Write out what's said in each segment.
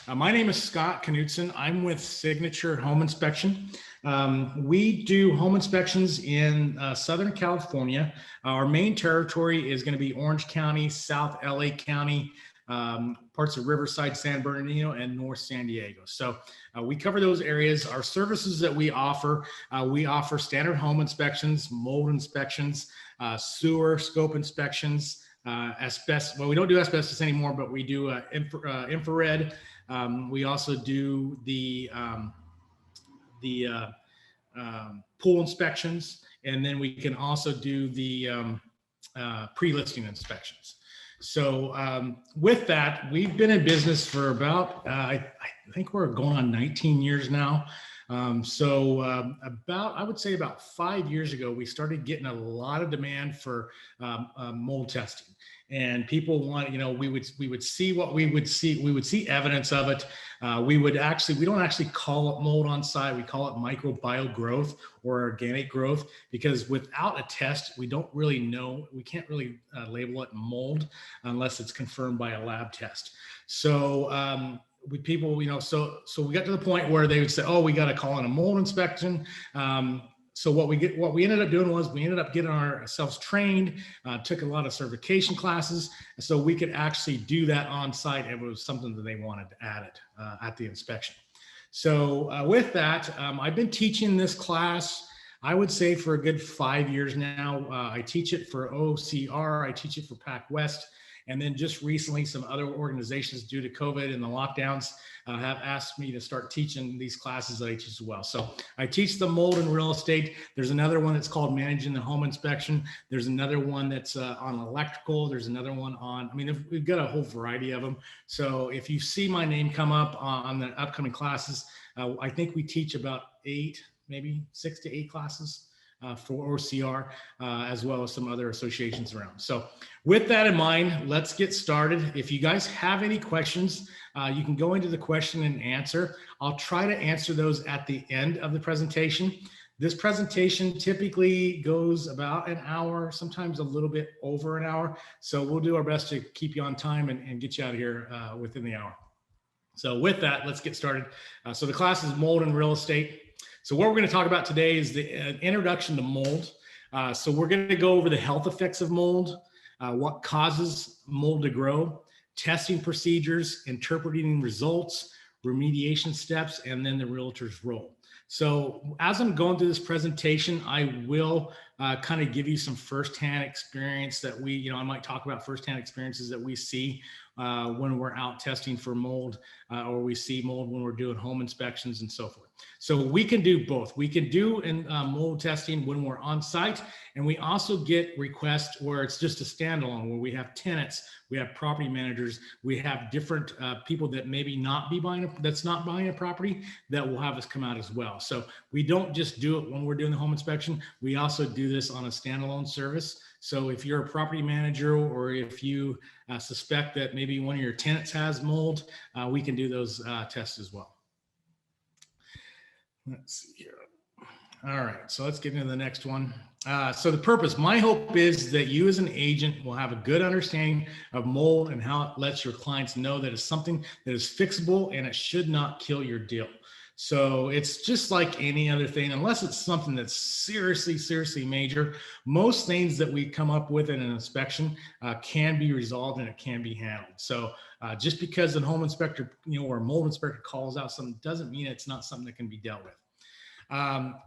My name is Scott Knutson. I'm with Signature Home Inspection. We do home inspections in Southern California. Our main territory is going to be Orange County, South LA County, parts of Riverside, San Bernardino, and North San Diego. So we cover those areas. Our services that we offer standard home inspections, mold inspections, sewer scope inspections, asbestos. Well, we don't do asbestos anymore, but we do infrared. We also do the pool inspections, and then we can also do the pre-listing inspections. So with that, we've been in business for about, I think we're going on 19 years now. I would say about 5 years ago, we started getting a lot of demand for mold testing. And people want, we would see what we would see. We would see evidence of it. We don't actually call it mold on site. We call it microbial growth or organic growth, because without a test, we don't really know. We can't really label it mold unless it's confirmed by a lab test. So so we got to the point where they would say, oh, we got to call in a mold inspection. So what we ended up doing was we ended up getting ourselves trained, took a lot of certification classes, so we could actually do that on site. It was something that they wanted added at the inspection. So with that, I've been teaching this class, I would say, for a good 5 years now. I teach it for OCR, I teach it for PAC West. And then just recently, some other organizations, due to COVID and the lockdowns, have asked me to start teaching these classes that I teach as well. So I teach the mold and real estate. There's another one that's called managing the home inspection. There's another one that's on electrical. There's another one on, we've got a whole variety of them. So if you see my name come up on the upcoming classes, I think we teach about 8, maybe 6 to 8 classes for OCR, as well as some other associations around. So with that in mind, let's get started. If you guys have any questions, you can go into the question and answer. I'll try to answer those at the end of the presentation. This presentation typically goes about an hour, sometimes a little bit over an hour. So we'll do our best to keep you on time and get you out of here within the hour. So with that, let's get started. So the class is mold and real estate. So what we're going to talk about today is the introduction to mold. So we're going to go over the health effects of mold, what causes mold to grow, testing procedures, interpreting results, remediation steps, and then the realtor's role. So as I'm going through this presentation, I will kind of give you some firsthand experience that I might talk about firsthand experiences that we see when we're out testing for mold, or we see mold when we're doing home inspections and so forth. So we can do both. We can do mold testing when we're on site, and we also get requests where it's just a standalone, where we have tenants, we have property managers, we have different people that maybe that's not buying a property that will have us come out as well. So we don't just do it when we're doing the home inspection. We also do this on a standalone service. So if you're a property manager, or if you suspect that maybe one of your tenants has mold, we can do those tests as well. Let's see here. All right, so let's get into the next one. So the purpose, my hope is that you as an agent will have a good understanding of mold and how it lets your clients know that it's something that is fixable and it should not kill your deal. So it's just like any other thing, unless it's something that's seriously major. Most things that we come up with in an inspection can be resolved and it can be handled. So just because a home inspector, or a mold inspector calls out something doesn't mean it's not something that can be dealt with.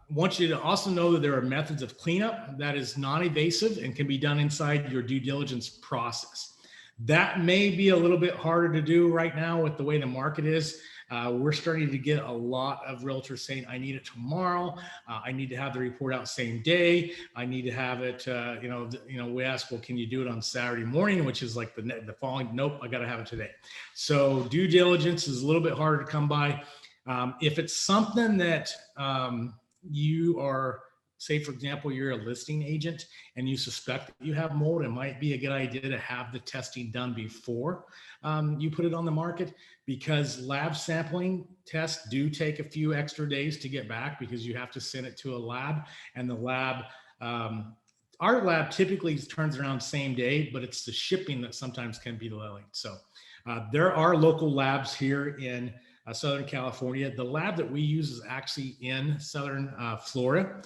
Want you to also know that there are methods of cleanup that is non-invasive and can be done inside your due diligence process. That may be a little bit harder to do right now with the way the market is. We're starting to get a lot of realtors saying, I need it tomorrow. I need to have the report out same day. I need to have it, we ask, well, can you do it on Saturday morning, which is like the following, nope, I got to have it today. So due diligence is a little bit harder to come by. If it's something that you are, say, for example, you're a listing agent and you suspect that you have mold, it might be a good idea to have the testing done before you put it on the market, because lab sampling tests do take a few extra days to get back, because you have to send it to a lab, and the lab, our lab typically turns around same day, but it's the shipping that sometimes can be delayed. So There are local labs here in Southern California. The lab that we use is actually in Southern Florida.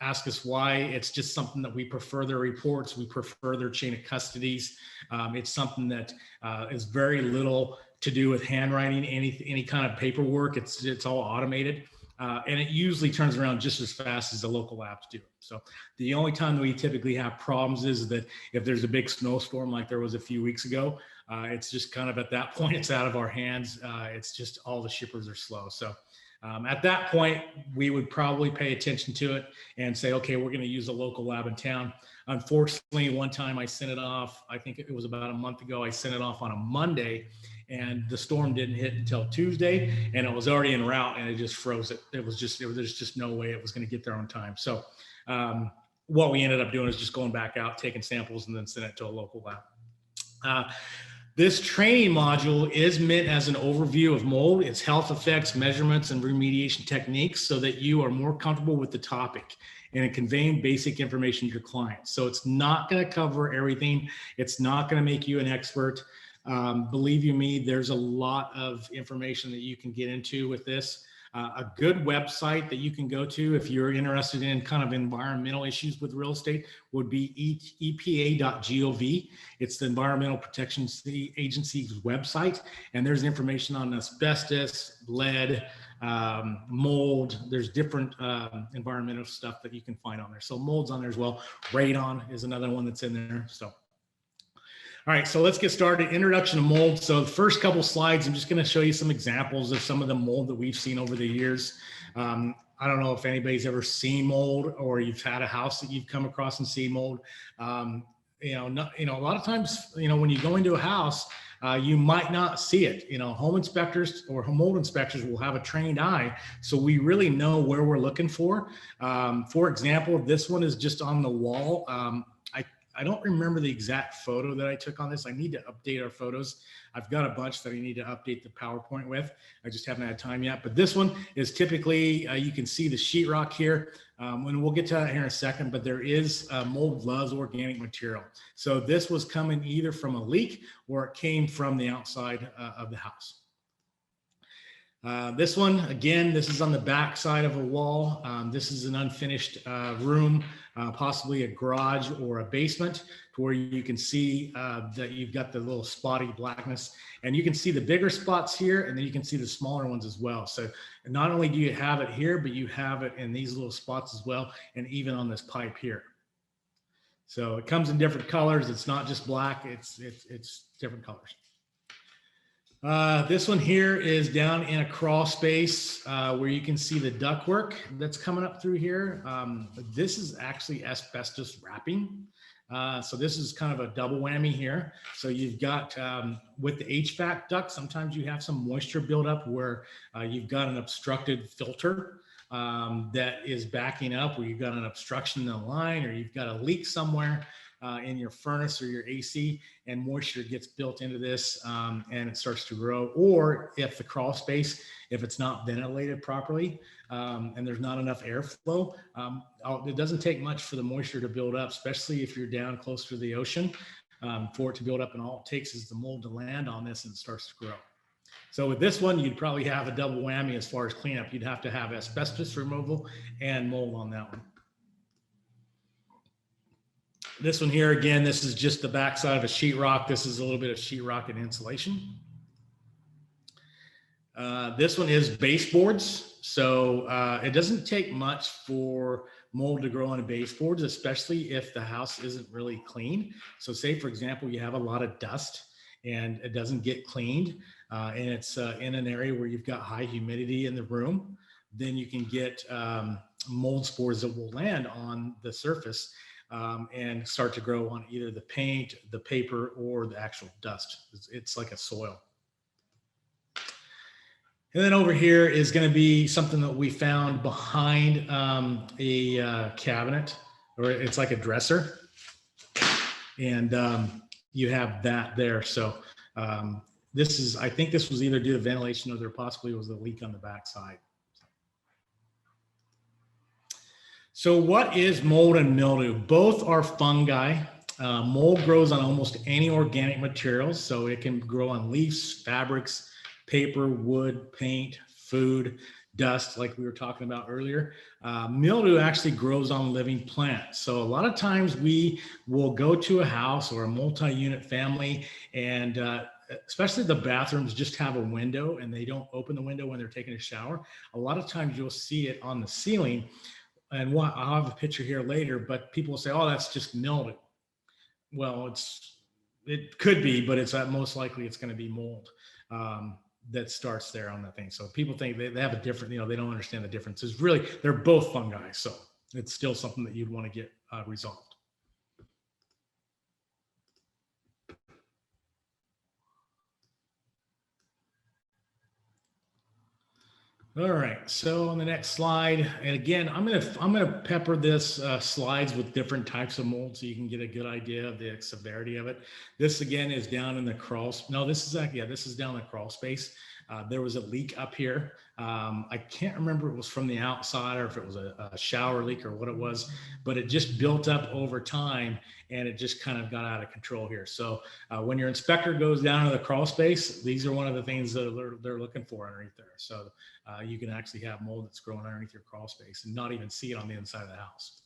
Ask us why. It's just something that we prefer their reports. We prefer their chain of custodies. It's something that is very little to do with handwriting, any kind of paperwork. It's all automated. And it usually turns around just as fast as the local labs do. So the only time that we typically have problems is that if there's a big snowstorm like there was a few weeks ago, it's just kind of at that point, it's out of our hands. It's just all the shippers are slow. So at that point, we would probably pay attention to it and say, okay, we're going to use a local lab in town. Unfortunately, one time I sent it off, I think it was about a month ago, I sent it off on a Monday, and the storm didn't hit until Tuesday, and it was already en route, and it just froze it. There's just no way it was going to get there on time. So what we ended up doing is just going back out, taking samples, and then send it to a local lab. This training module is meant as an overview of mold, its health effects, measurements, and remediation techniques so that you are more comfortable with the topic and conveying basic information to your clients. So it's not going to cover everything. It's not going to make you an expert. Believe you me, there's a lot of information that you can get into with this. A good website that you can go to if you're interested in kind of environmental issues with real estate would be epa.gov. It's the Environmental Protection Agency's website, and there's information on asbestos, lead, mold. There's different environmental stuff that you can find on there. So mold's on there as well. Radon is another one that's in there. So. All right, so let's get started. Introduction to mold. So the first couple slides, I'm just going to show you some examples of some of the mold that we've seen over the years. I don't know if anybody's ever seen mold or you've had a house that you've come across and seen mold. A lot of times, when you go into a house, you might not see it. Home inspectors or mold inspectors will have a trained eye, so we really know where we're looking for. For example, this one is just on the wall. I don't remember the exact photo that I took on this. I need to update our photos. I've got a bunch that I need to update the PowerPoint with. I just haven't had time yet. But this one is typically, you can see the sheetrock here. And we'll get to that here in a second, but there is mold loves organic material. So this was coming either from a leak or it came from the outside of the house. This one, again, this is on the back side of a wall. This is an unfinished room, possibly a garage or a basement, to where you can see that you've got the little spotty blackness, and you can see the bigger spots here, and then you can see the smaller ones as well. So not only do you have it here, but you have it in these little spots as well, and even on this pipe here. So it comes in different colors. It's not just black, it's different colors. This one here is down in a crawl space where you can see the ductwork that's coming up through here. This is actually asbestos wrapping. So this is kind of a double whammy here. So you've got, with the HVAC duct, sometimes you have some moisture buildup where you've got an obstructed filter that is backing up, where you've got an obstruction in the line, or you've got a leak somewhere in your furnace or your AC, and moisture gets built into this and it starts to grow. Or if the crawl space, if it's not ventilated properly and there's not enough airflow, it doesn't take much for the moisture to build up, especially if you're down close to the ocean, for it to build up, and all it takes is the mold to land on this and it starts to grow. So with this one, you'd probably have a double whammy as far as cleanup. You'd have to have asbestos removal and mold on that one. This one here, again, this is just the backside of a sheetrock. This is a little bit of sheetrock and insulation. This one is baseboards. So it doesn't take much for mold to grow on baseboards, especially if the house isn't really clean. So say, for example, you have a lot of dust and it doesn't get cleaned, and it's in an area where you've got high humidity in the room, then you can get mold spores that will land on the surface and start to grow on either the paint, the paper, or the actual dust. It's like a soil. And then over here is going to be something that we found behind a cabinet, or it's like a dresser. And you have that there. So this is, I think this was either due to ventilation or there possibly was a leak on the backside. So what is mold and mildew? Both are fungi. Mold grows on almost any organic materials, so it can grow on leaves, fabrics, paper, wood, paint, food, dust, like we were talking about earlier. Mildew actually grows on living plants. So a lot of times we will go to a house or a multi-unit family, and especially the bathrooms just have a window and they don't open the window when they're taking a shower. A lot of times you'll see it on the ceiling, and I'll have a picture here later, but people will say, oh, that's just mildew. Well, it could be, but it's most likely it's going to be mold that starts there on the thing. So people think they have a different, they don't understand the difference. It's really, they're both fungi. So it's still something that you'd want to get resolved. All right, so on the next slide, and again, I'm gonna pepper this slides with different types of mold so you can get a good idea of the severity of it. This again is down in the crawl. No, this is actually, yeah, this is down the crawl space. There was a leak up here. I can't remember if it was from the outside or if it was a shower leak or what it was, but it just built up over time and it just kind of got out of control here. So when your inspector goes down to the crawl space, these are one of the things that they're looking for underneath there. So you can actually have mold that's growing underneath your crawl space and not even see it on the inside of the house.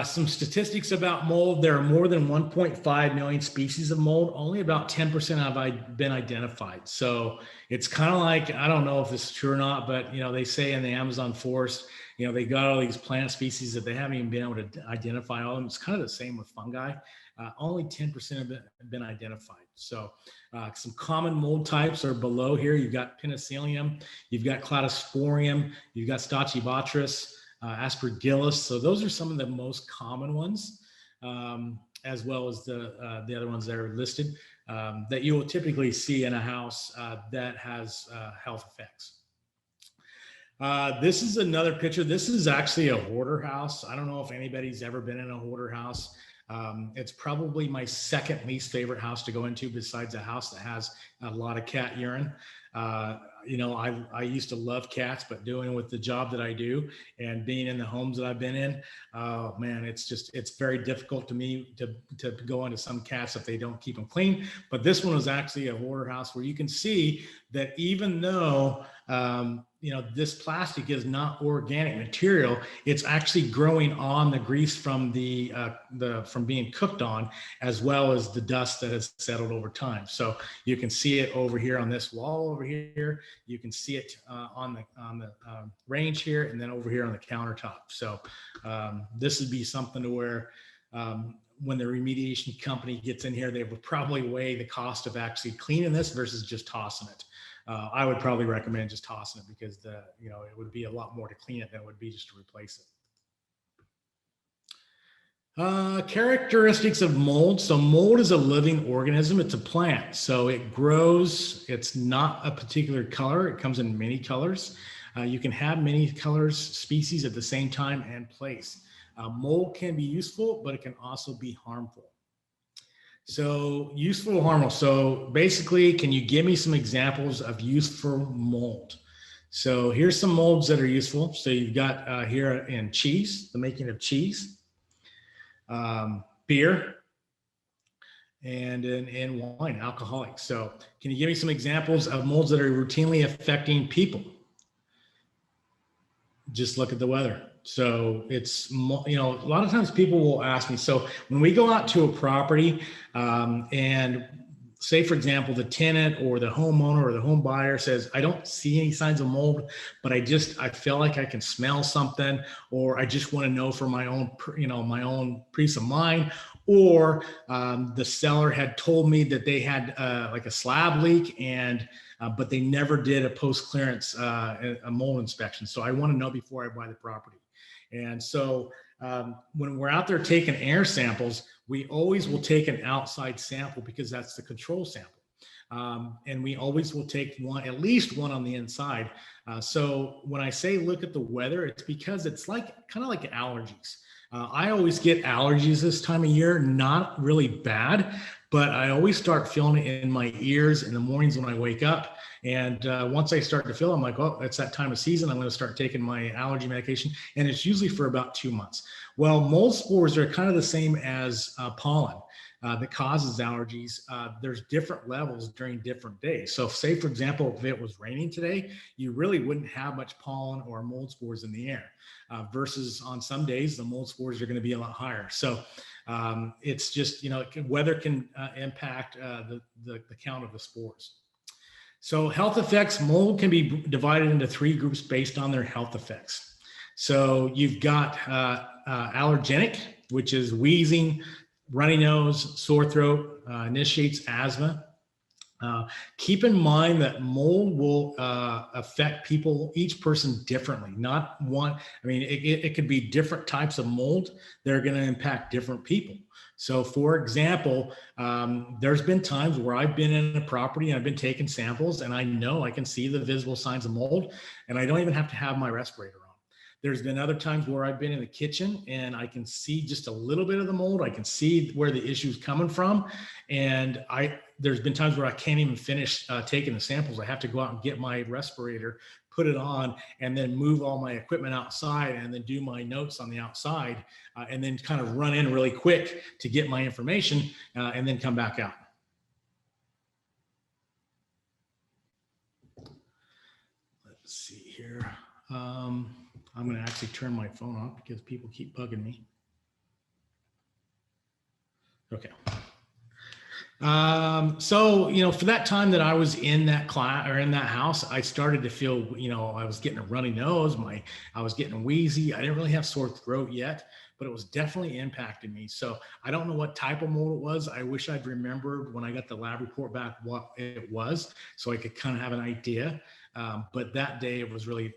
Some statistics about mold. There are more than 1.5 million species of mold. Only about 10% have been identified. So it's kind of like, I don't know if this is true or not, but they say in the Amazon forest, they got all these plant species that they haven't even been able to identify all of them. It's kind of the same with fungi. Only 10% have been identified. So some common mold types are below here. You've got penicillium, you've got cladosporium, you've got stachybotrys, aspergillus. So those are some of the most common ones, as well as the other ones that are listed that you will typically see in a house that has health effects. This is another picture. This is actually a hoarder house. I don't know if anybody's ever been in a hoarder house. It's probably my second least favorite house to go into besides a house that has a lot of cat urine. I used to love cats, but doing with the job that I do and being in the homes that I've been in, oh man, it's very difficult to me to go into some cats if they don't keep them clean. But this one was actually a hoarder house where you can see that even though, this plastic is not organic material, it's actually growing on the grease from from being cooked on, as well as the dust that has settled over time. So you can see it over here on this wall over here. You can see it on the range here, and then over here on the countertop. So this would be something to where when the remediation company gets in here, they would probably weigh the cost of actually cleaning this versus just tossing it. I would probably recommend just tossing it because it would be a lot more to clean it than it would be just to replace it. Characteristics of mold. So mold is a living organism. It's a plant. So it grows. It's not a particular color. It comes in many colors. You can have many colors, species at the same time and place. Mold can be useful, but it can also be harmful. So useful or harmful. So basically, can you give me some examples of useful mold? So here's some molds that are useful. So you've got here in cheese, the making of cheese, beer, and in wine, alcoholic. So can you give me some examples of molds that are routinely affecting people? Just look at the weather. So it's, a lot of times people will ask me, so when we go out to a property and say, for example, the tenant or the homeowner or the home buyer says, I don't see any signs of mold, but I feel like I can smell something, or I just want to know for my own, my own peace of mind. Or the seller had told me that they had like a slab leak but they never did a post-clearance a mold inspection. So I want to know before I buy the property. And so when we're out there taking air samples, we always will take an outside sample because that's the control sample. And we always will take at least one on the inside. So when I say look at the weather, it's because it's kind of like allergies. I always get allergies this time of year, not really bad, but I always start feeling it in my ears in the mornings when I wake up. And once I start to feel it, I'm like, oh, it's that time of season. I'm going to start taking my allergy medication. And it's usually for about 2 months. Well, mold spores are kind of the same as pollen. That causes allergies. There's different levels during different days. So say, for example, if it was raining today, you really wouldn't have much pollen or mold spores in the air versus on some days, the mold spores are going to be a lot higher. So it's just, weather can impact the count of the spores. So health effects, mold can be divided into 3 groups based on their health effects. So you've got allergenic, which is wheezing, runny nose, sore throat, initiates asthma. Keep in mind that mold will affect people, each person differently. Not one, I mean, it could be different types of mold that are going to impact different people. So for example, there's been times where I've been in a property and I've been taking samples and I know I can see the visible signs of mold and I don't even have to have my respirator on. There's been other times where I've been in the kitchen and I can see just a little bit of the mold. I can see where the issue is coming from. And there's been times where I can't even finish taking the samples. I have to go out and get my respirator, put it on, and then move all my equipment outside and then do my notes on the outside and then kind of run in really quick to get my information and then come back out. Let's see here. I'm going to actually turn my phone off because people keep bugging me. Okay. So, for that time that I was in that class or in that house, I started to feel, I was getting a runny nose, I was getting wheezy. I didn't really have sore throat yet, but it was definitely impacting me. So I don't know what type of mold it was. I wish I'd remembered when I got the lab report back what it was, so I could kind of have an idea. But that day it was really,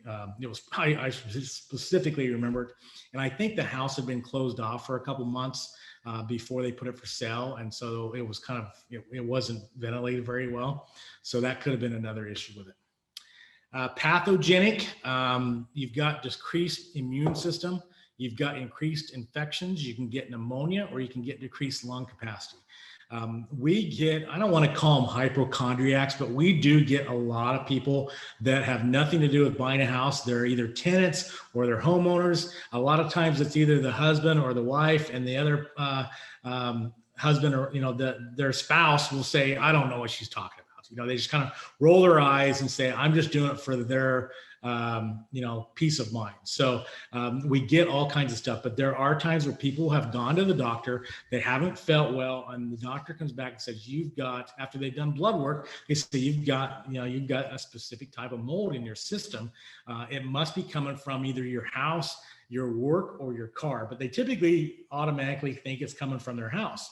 I specifically remembered. And I think the house had been closed off for a couple months before they put it for sale. And so it was kind of, it wasn't ventilated very well. So that could have been another issue with it. Pathogenic, you've got decreased immune system. You've got increased infections. You can get pneumonia or you can get decreased lung capacity. We get, I don't want to call them hypochondriacs, but we do get a lot of people that have nothing to do with buying a house. They're either tenants or they're homeowners. A lot of times it's either the husband or the wife, and the other husband or, their spouse will say, I don't know what she's talking about. They just kind of roll their eyes and say, I'm just doing it for their peace of mind. So we get all kinds of stuff, but there are times where people have gone to the doctor, they haven't felt well, and the doctor comes back and says, you've got, after they've done blood work, they say you've got a specific type of mold in your system. It must be coming from either your house, your work, or your car, but they typically automatically think it's coming from their house.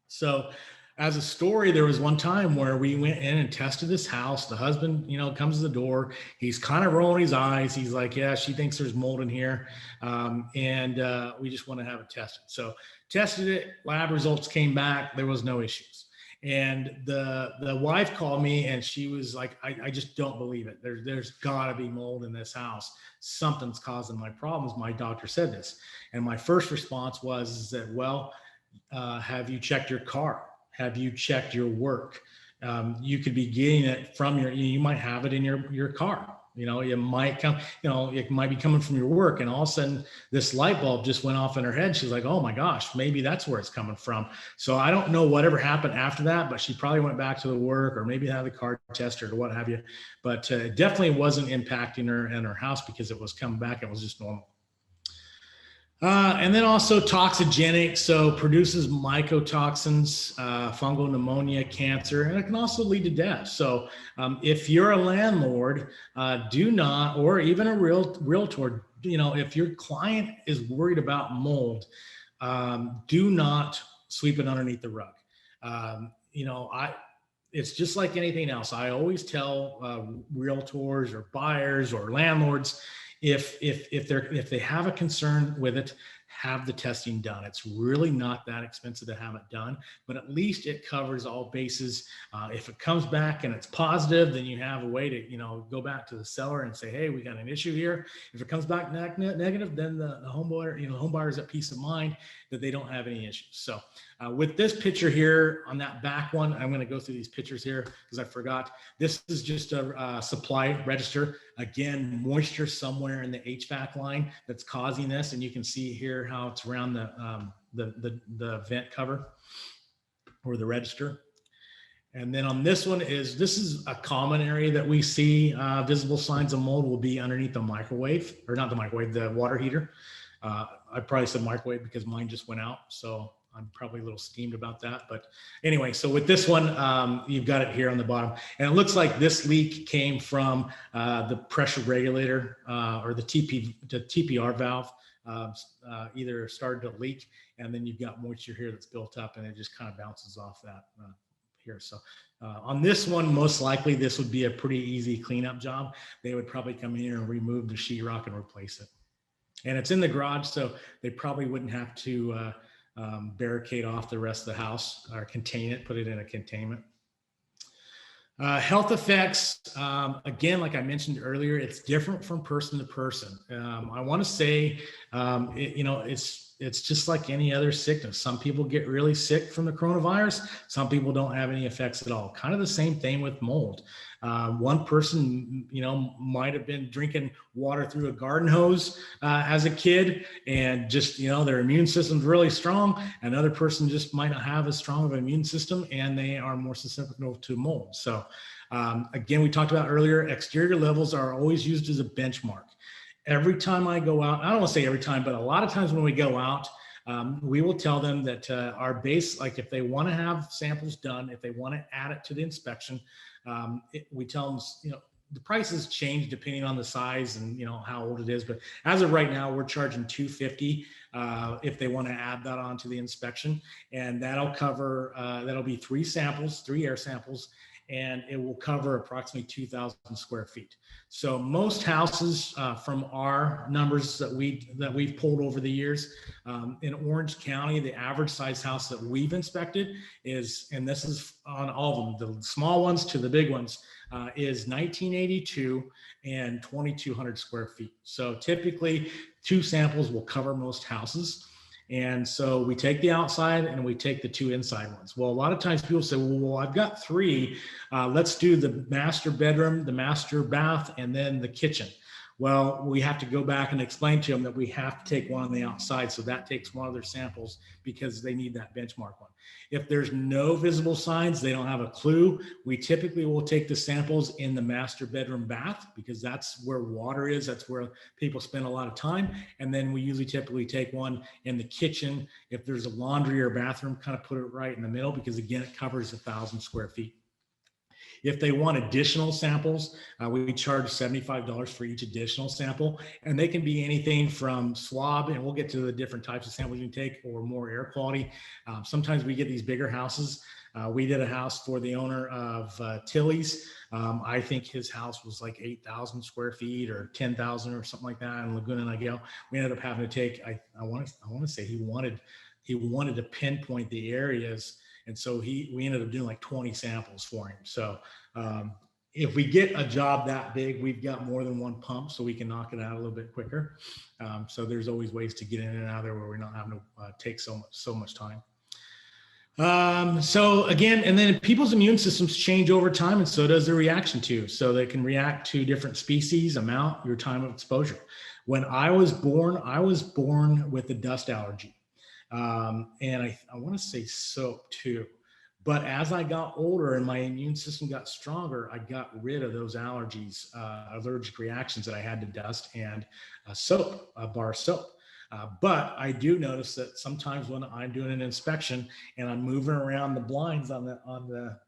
So as a story, there was one time where we went in and tested this house. The husband, comes to the door. He's kind of rolling his eyes. He's like, yeah, she thinks there's mold in here. And we just want to have it tested. So tested it. Lab results came back. There was no issues. And the wife called me and she was like, I just don't believe it. There's got to be mold in this house. Something's causing my problems. My doctor said this. And my first response was that, well, have you checked your car? Have you checked your work? You could be getting it from you might have it in your car. It might come, it might be coming from your work. And all of a sudden this light bulb just went off in her head. She's like, oh my gosh, maybe that's where it's coming from. So I don't know whatever happened after that, but she probably went back to the work or maybe had the car tested or what have you. But it definitely wasn't impacting her and her house because it was coming back. It was just normal. And then also toxigenic, so produces mycotoxins, fungal pneumonia, cancer, and it can also lead to death. So if you're a landlord, do not, or even a realtor, if your client is worried about mold, do not sweep it underneath the rug. It's just like anything else. I always tell realtors or buyers or landlords, if they have a concern with it, have the testing done. It's really not that expensive to have it done, but at least it covers all bases. If it comes back and it's positive, then you have a way to go back to the seller and say, hey, we got an issue here. If it comes back negative, then the home buyer is at peace of mind that they don't have any issues. So With this picture here on that back one, I'm going to go through these pictures here because I forgot. This is just a supply register. Again, moisture somewhere in the HVAC line that's causing this, and you can see here how it's around the vent cover or the register. And then on this one this is a common area that we see visible signs of mold will be underneath the microwave, or not the microwave, the water heater. I probably said microwave because mine just went out, so I'm probably a little steamed about that. But anyway, so with this one, you've got it here on the bottom. And it looks like this leak came from the pressure regulator or the TPR valve either started to leak, and then you've got moisture here that's built up, and it just kind of bounces off that here. So on this one, most likely this would be a pretty easy cleanup job. They would probably come in here and remove the sheetrock and replace it. And it's in the garage, so they probably wouldn't have to barricade off the rest of the house or contain it, put it in a containment. Health effects, again, like I mentioned earlier, it's different from person to person. I want to say, it's just like any other sickness. Some people get really sick from the coronavirus. Some people don't have any effects at all. Kind of the same thing with mold. One person, might have been drinking water through a garden hose as a kid, and just, their immune system's really strong. Another person just might not have as strong of an immune system, and they are more susceptible to mold. So again, we talked about earlier, exterior levels are always used as a benchmark. Every time I go out, I don't want to say every time, but a lot of times when we go out, we will tell them that our base, like if they want to have samples done, if they want to add it to the inspection, we tell them, the prices change depending on the size and, how old it is. But as of right now, we're charging $250 if they want to add that onto the inspection. And that'll cover, that'll be 3 air samples, and it will cover approximately 2,000 square feet. So most houses, from our numbers that we've pulled over the years, in Orange County, the average size house that we've inspected is, and this is on all of them, the small ones to the big ones, is 1982 and 2,200 square feet. So typically 2 samples will cover most houses. And so we take the outside and we take the 2 inside ones. Well, a lot of times people say, well, I've got 3. Let's do the master bedroom, the master bath, and then the kitchen. Well, we have to go back and explain to them that we have to take one on the outside. So that takes one of their samples because they need that benchmark one. If there's no visible signs, they don't have a clue. We typically will take the samples in the master bedroom bath because that's where water is. That's where people spend a lot of time. And then we usually typically take one in the kitchen. If there's a laundry or bathroom, kind of put it right in the middle because again, it covers 1,000 square feet. If they want additional samples, we charge $75 for each additional sample, and they can be anything from swab, and we'll get to the different types of samples you can take, or more air quality. Sometimes we get these bigger houses. We did a house for the owner of Tilly's. I think his house was like 8,000 square feet or 10,000 or something like that in Laguna Niguel. We ended up having to take, I want to say he wanted to pinpoint the areas. And so we ended up doing like 20 samples for him. So if we get a job that big, we've got more than one pump, so we can knock it out a little bit quicker. So there's always ways to get in and out of there where we're not having to take so much time. So again, and then people's immune systems change over time, and so does their reaction to. So they can react to different species, amount, your time of exposure. When I was born with a dust allergy. And I want to say soap too, but as I got older and my immune system got stronger, I got rid of those allergies, allergic reactions that I had to dust and soap, bar soap. But I do notice that sometimes when I'm doing an inspection and I'm moving around the blinds on the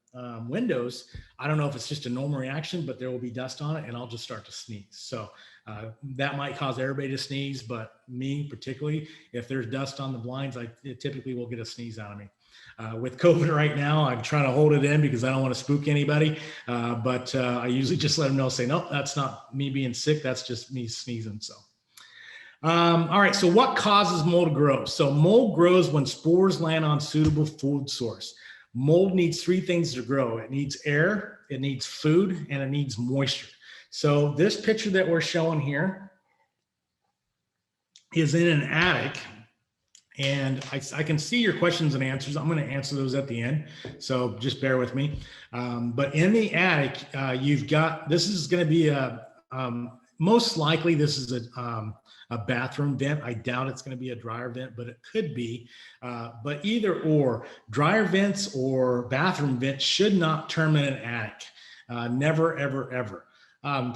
windows, I don't know if it's just a normal reaction, but there will be dust on it and I'll just start to sneeze. So that might cause everybody to sneeze, but me particularly, if there's dust on the blinds, it typically will get a sneeze out of me. With COVID right now, I'm trying to hold it in because I don't want to spook anybody. But I usually just let them know, say, no, that's not me being sick. That's just me sneezing. So, all right. So what causes mold to grow? So mold grows when spores land on suitable food source. Mold needs 3 things to grow. It needs air, it needs food, and it needs moisture. So this picture that we're showing here is in an attic, And I can see your questions and answers. I'm going to answer those at the end, so just bear with me. But in the attic, you've got, this is going to be most likely this is a bathroom vent. I doubt it's going to be a dryer vent, but it could be. But either or, dryer vents or bathroom vents should not term in an attic. Never, ever, ever.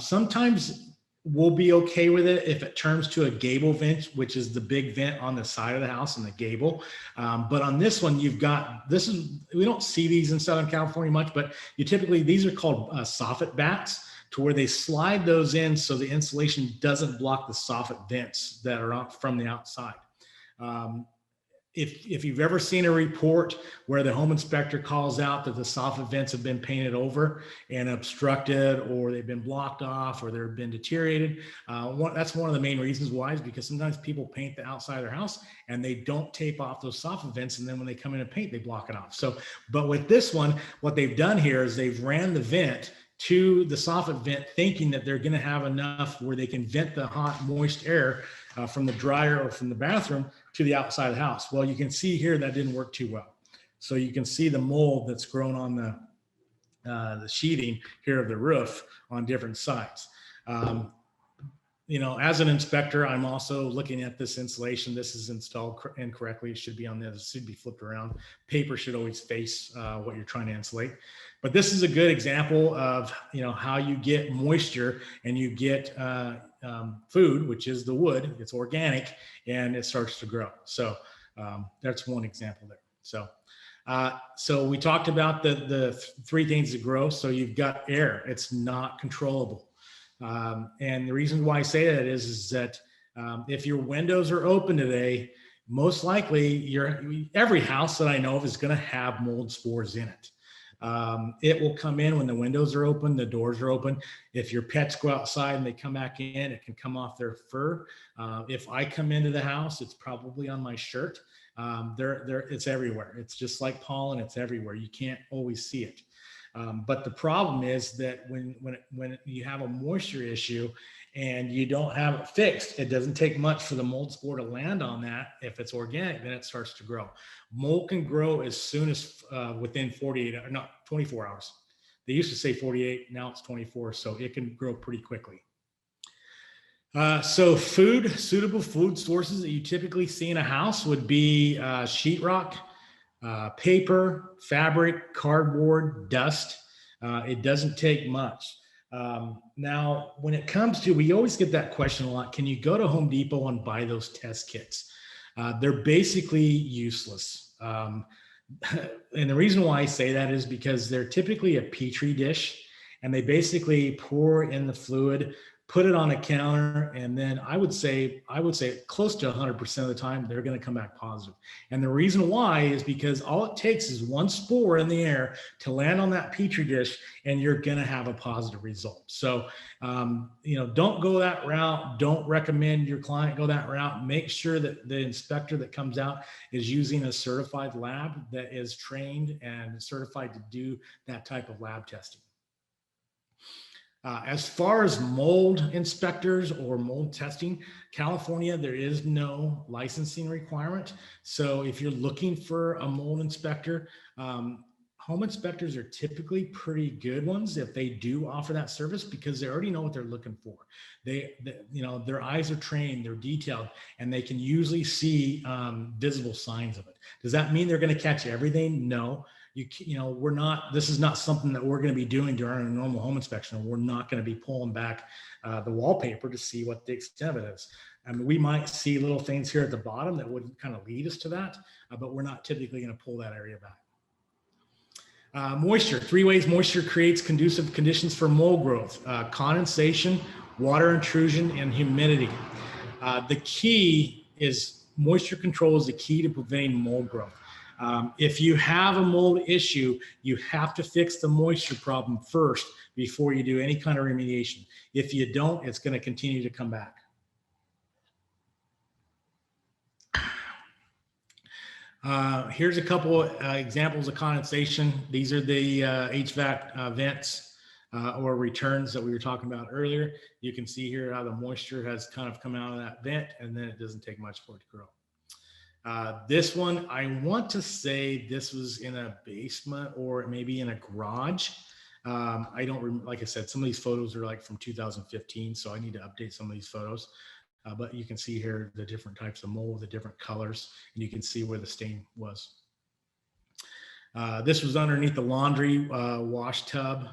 Sometimes we'll be okay with it if it turns to a gable vent, which is the big vent on the side of the house and the gable. But on this one, you've got, this is, we don't see these in Southern California much, but you typically, these are called soffit bats, to where they slide those in so the insulation doesn't block the soffit vents that are out from the outside. If you've ever seen a report where the home inspector calls out that the soffit vents have been painted over and obstructed, or they've been blocked off, or they've been deteriorated, that's one of the main reasons why, is because sometimes people paint the outside of their house and they don't tape off those soffit vents, and then when they come in and paint, they block it off. So, but with this one, what they've done here is they've ran the vent to the soffit vent, thinking that they're going to have enough where they can vent the hot, moist air from the dryer or from the bathroom to the outside of the house. Well, you can see here that didn't work too well. So you can see the mold that's grown on the sheathing here of the roof on different sides. You know, as an inspector, I'm also looking at this insulation. This is installed incorrectly. It should be on the other, should be flipped around. Paper should always face what you're trying to insulate. But this is a good example of, you know, how you get moisture and you get food, which is the wood. It's organic and it starts to grow. So that's one example there. So we talked about the three things that grow. So you've got air. It's not controllable. And the reason why I say that is that if your windows are open today, most likely every house that I know of is going to have mold spores in it. It will come in when the windows are open, the doors are open. If your pets go outside and they come back in, it can come off their fur. If I come into the house, it's probably on my shirt. It's everywhere. It's just like pollen. It's everywhere. You can't always see it. But the problem is that when you have a moisture issue and you don't have it fixed, it doesn't take much for the mold spore to land on that. If it's organic, then it starts to grow. Mold can grow as soon as within 24 hours. They used to say 48, now it's 24, so it can grow pretty quickly. So suitable food sources that you typically see in a house would be sheetrock, paper, fabric, cardboard, dust. It doesn't take much. Now, when it comes to, we always get that question a lot. Can you go to Home Depot and buy those test kits? They're basically useless. And the reason why I say that is because they're typically a Petri dish, and they basically pour in the fluid, put it on a counter, and then I would say close to 100% of the time, they're going to come back positive. And the reason why is because all it takes is one spore in the air to land on that Petri dish, and you're going to have a positive result. So, you know, don't go that route. Don't recommend your client go that route. Make sure that the inspector that comes out is using a certified lab that is trained and certified to do that type of lab testing. As far as mold inspectors or mold testing, California, there is no licensing requirement. So if you're looking for a mold inspector, home inspectors are typically pretty good ones if they do offer that service, because they already know what they're looking for. They you know, their eyes are trained, they're detailed, and they can usually see visible signs of it. Does that mean they're going to catch everything? No. You know, this is not something that we're going to be doing during a normal home inspection. We're not going to be pulling back the wallpaper to see what the extent of it is. I mean, we might see little things here at the bottom that would kind of lead us to that, but we're not typically going to pull that area back. Moisture, 3 ways moisture creates conducive conditions for mold growth: condensation, water intrusion, and humidity. The key is moisture control is the key to preventing mold growth. If you have a mold issue, you have to fix the moisture problem first before you do any kind of remediation. If you don't, it's going to continue to come back. Here's a couple examples of condensation. These are the HVAC vents or returns that we were talking about earlier. You can see here how the moisture has kind of come out of that vent, and then it doesn't take much for it to grow. This one, I want to say this was in a basement or maybe in a garage. I don't remember, like I said, some of these photos are like from 2015, so I need to update some of these photos. But you can see here the different types of mold, the different colors, and you can see where the stain was. This was underneath the laundry wash tub.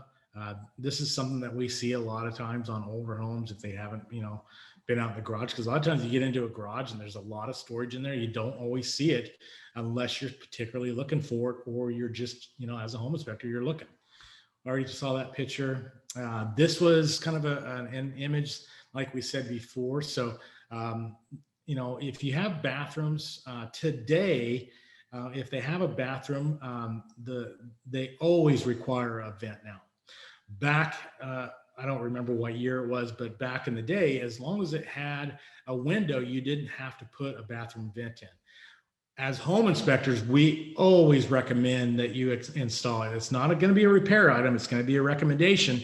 This is something that we see a lot of times on older homes if they haven't, been out in the garage. Because a lot of times you get into a garage and there's a lot of storage in there. You don't always see it unless you're particularly looking for it, or you're just, as a home inspector, you're looking. Already saw that picture. This was kind of an image, like we said before. So, if you have bathrooms today, if they have a bathroom, they always require a vent now. Back, I don't remember what year it was, but back in the day, as long as it had a window, you didn't have to put a bathroom vent in. As home inspectors, we always recommend that you install it. It's not going to be a repair item. It's going to be a recommendation.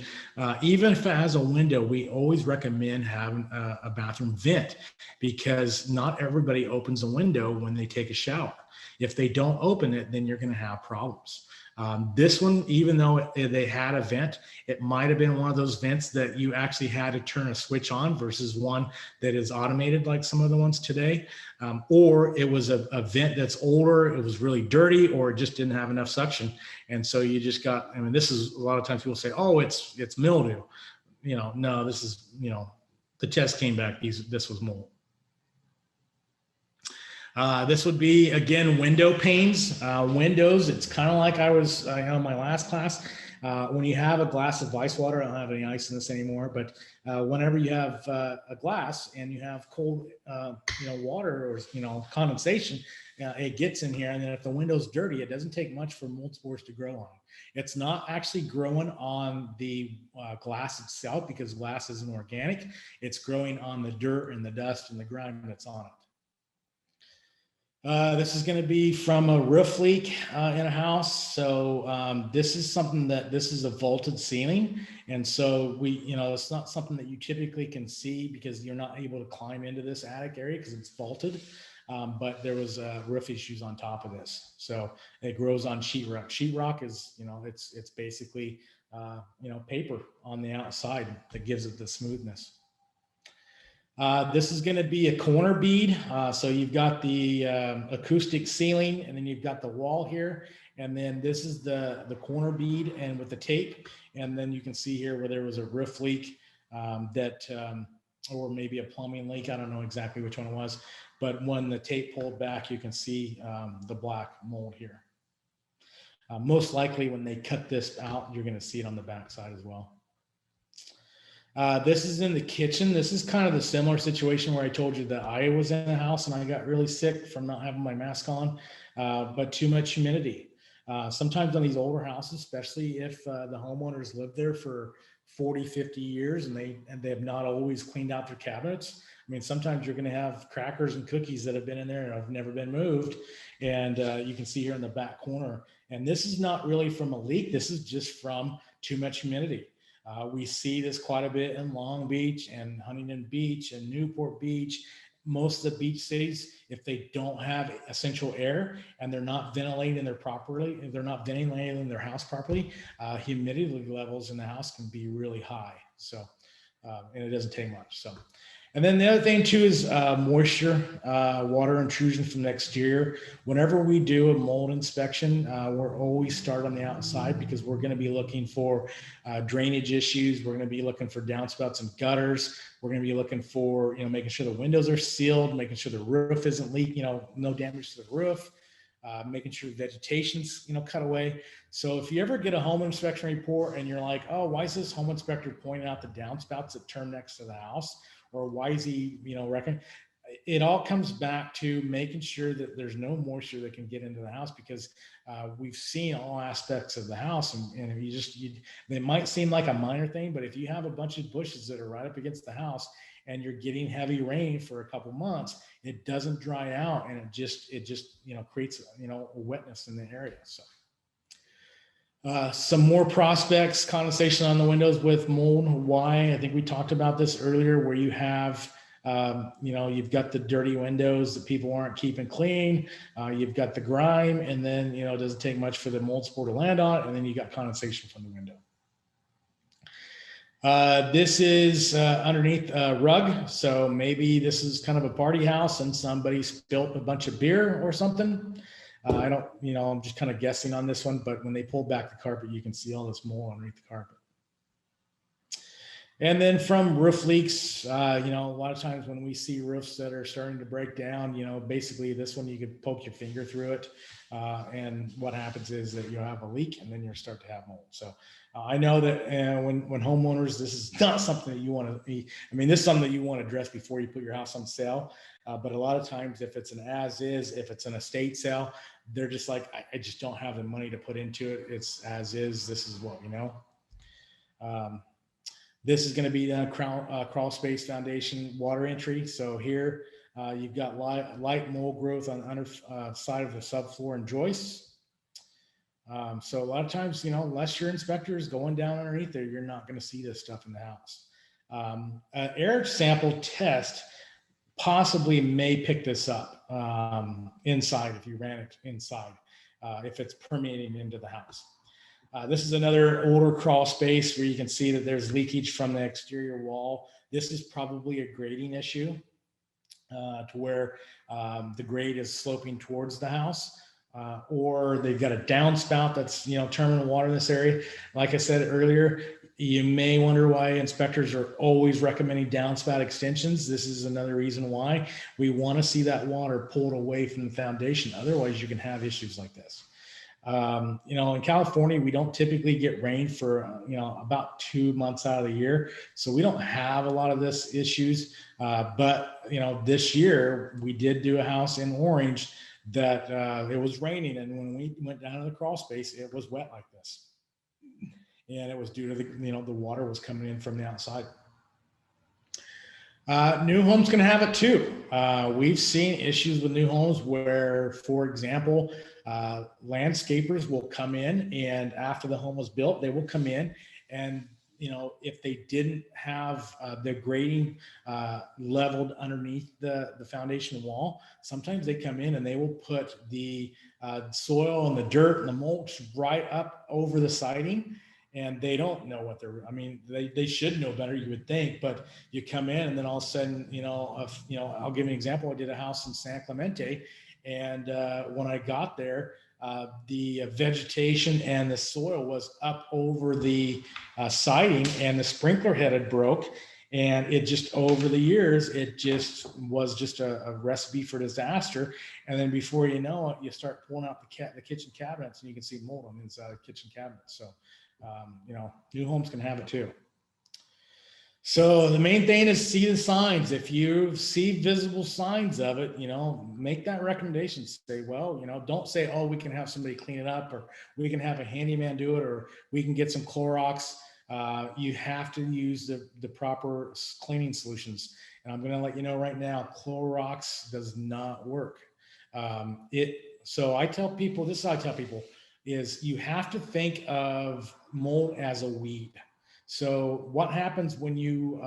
Even if it has a window, we always recommend having a bathroom vent, because not everybody opens a window when they take a shower. If they don't open it, then you're going to have problems. This one, even though they had a vent, it might have been one of those vents that you actually had to turn a switch on versus one that is automated like some of the ones today. Or it was a vent that's older, it was really dirty, or it just didn't have enough suction. And so you just got, this is a lot of times people say, oh, it's mildew. No, this is, the test came back, this was mold. This would be, again, window panes. Windows, it's kind of like I was in my last class. When you have a glass of ice water, I don't have any ice in this anymore, but whenever you have a glass and you have cold, water or, condensation, it gets in here. And then if the window's dirty, it doesn't take much for mold spores to grow on. It's not actually growing on the glass itself, because glass isn't organic. It's growing on the dirt and the dust and the grime that's on it. This is going to be from a roof leak in a house. So this is something this is a vaulted ceiling. And so it's not something that you typically can see because you're not able to climb into this attic area because it's vaulted. But there was roof issues on top of this. So it grows on sheetrock. Sheetrock is, it's basically, paper on the outside that gives it the smoothness. This is going to be a corner bead. So you've got the acoustic ceiling, and then you've got the wall here. And then this is the corner bead and with the tape. And then you can see here where there was a roof leak or maybe a plumbing leak. I don't know exactly which one it was. But when the tape pulled back, you can see the black mold here. Most likely when they cut this out, you're going to see it on the back side as well. This is in the kitchen. This is kind of the similar situation where I told you that I was in a house and I got really sick from not having my mask on, but too much humidity. Sometimes on these older houses, especially if the homeowners lived there for 40, 50 years and they have not always cleaned out their cabinets. Sometimes you're going to have crackers and cookies that have been in there and have never been moved. And you can see here in the back corner. And this is not really from a leak. This is just from too much humidity. We see this quite a bit in Long Beach and Huntington Beach and Newport Beach. Most of the beach cities, if they don't have essential air and they're not ventilating their house properly, humidity levels in the house can be really high. So, and it doesn't take much. So, and then the other thing too is moisture, water intrusion from the exterior. Whenever we do a mold inspection, we're always start on the outside because we're going to be looking for drainage issues. We're going to be looking for downspouts and gutters. We're going to be looking for, making sure the windows are sealed, making sure the roof isn't leaking, no damage to the roof, making sure vegetation's, cut away. So if you ever get a home inspection report and you're like, oh, why is this home inspector pointing out the downspouts that turn next to the house? Or why is he, it all comes back to making sure that there's no moisture that can get into the house, because we've seen all aspects of the house. And if they might seem like a minor thing, but if you have a bunch of bushes that are right up against the house and you're getting heavy rain for a couple months, it doesn't dry out, and it just creates, a wetness in the area. So. Some more prospects, condensation on the windows with mold. Why? I think we talked about this earlier, where you have You know, you've got the dirty windows that people aren't keeping clean. You've got the grime, and then, you know, it doesn't take much for the mold spore to land on it, and then you got condensation from the window. This is underneath a rug. So maybe this is kind of a party house and somebody spilt a bunch of beer or something. I don't, you know, I'm just kind of guessing on this one, but when they pulled back the carpet, you can see all this mold underneath the carpet. And then from roof leaks, you know, a lot of times when we see roofs that are starting to break down, you know, basically this one, you could poke your finger through it. And what happens is that you have a leak and then you start to have mold. So I know that when homeowners, this is not something that you want to be, I mean, this is something that you want to address before you put your house on sale. But a lot of times if it's an as is, if it's an estate sale, they're just like, I just don't have the money to put into it. It's as is, this is what we know. This is going to be the crawl space foundation water entry. So here you've got light mold growth on the under side of the subfloor and joists. So a lot of times, you know, unless your inspector is going down underneath there, you're not going to see this stuff in the house. An air sample test possibly may pick this up inside if you ran it inside, if it's permeating into the house. This is another older crawl space where you can see that there's leakage from the exterior wall. This is probably a grading issue to where the grade is sloping towards the house, or they've got a downspout that's, you know, terminal water in this area. Like I said earlier, you may wonder why inspectors are always recommending downspout extensions. This is another reason why we want to see that water pulled away from the foundation. Otherwise, you can have issues like this. You know, in California, we don't typically get rain for, you know, about 2 months out of the year. So we don't have a lot of this issues. But, you know, this year we did do a house in Orange that it was raining. And when we went down to the crawl space, it was wet like this. And it was due to the, you know, the water was coming in from the outside. New homes can have it too. We've seen issues with new homes where, for example, landscapers will come in, and after the home was built, they will come in and, you know, if they didn't have the grading leveled underneath the foundation wall, sometimes they come in and they will put the soil and the dirt and the mulch right up over the siding. And they don't know what they're, I mean, they should know better, you would think, but you come in and then all of a sudden, you know, I'll give you an example. I did a house in San Clemente, and when I got there, the vegetation and the soil was up over the siding, and the sprinkler head had broke. And it just, over the years, it just was just a recipe for disaster. And then before you know it, you start pulling out the kitchen cabinets, and you can see mold on the inside of the kitchen cabinets. So, you know, new homes can have it too. So the main thing is see the signs. If you see visible signs of it, you know, make that recommendation. Say, well, you know, don't say, oh, we can have somebody clean it up, or we can have a handyman do it, or we can get some Clorox. You have to use the proper cleaning solutions. And I'm going to let you know right now, Clorox does not work. So I tell people, this is how I tell people, is you have to think of mold as a weed. So what happens when you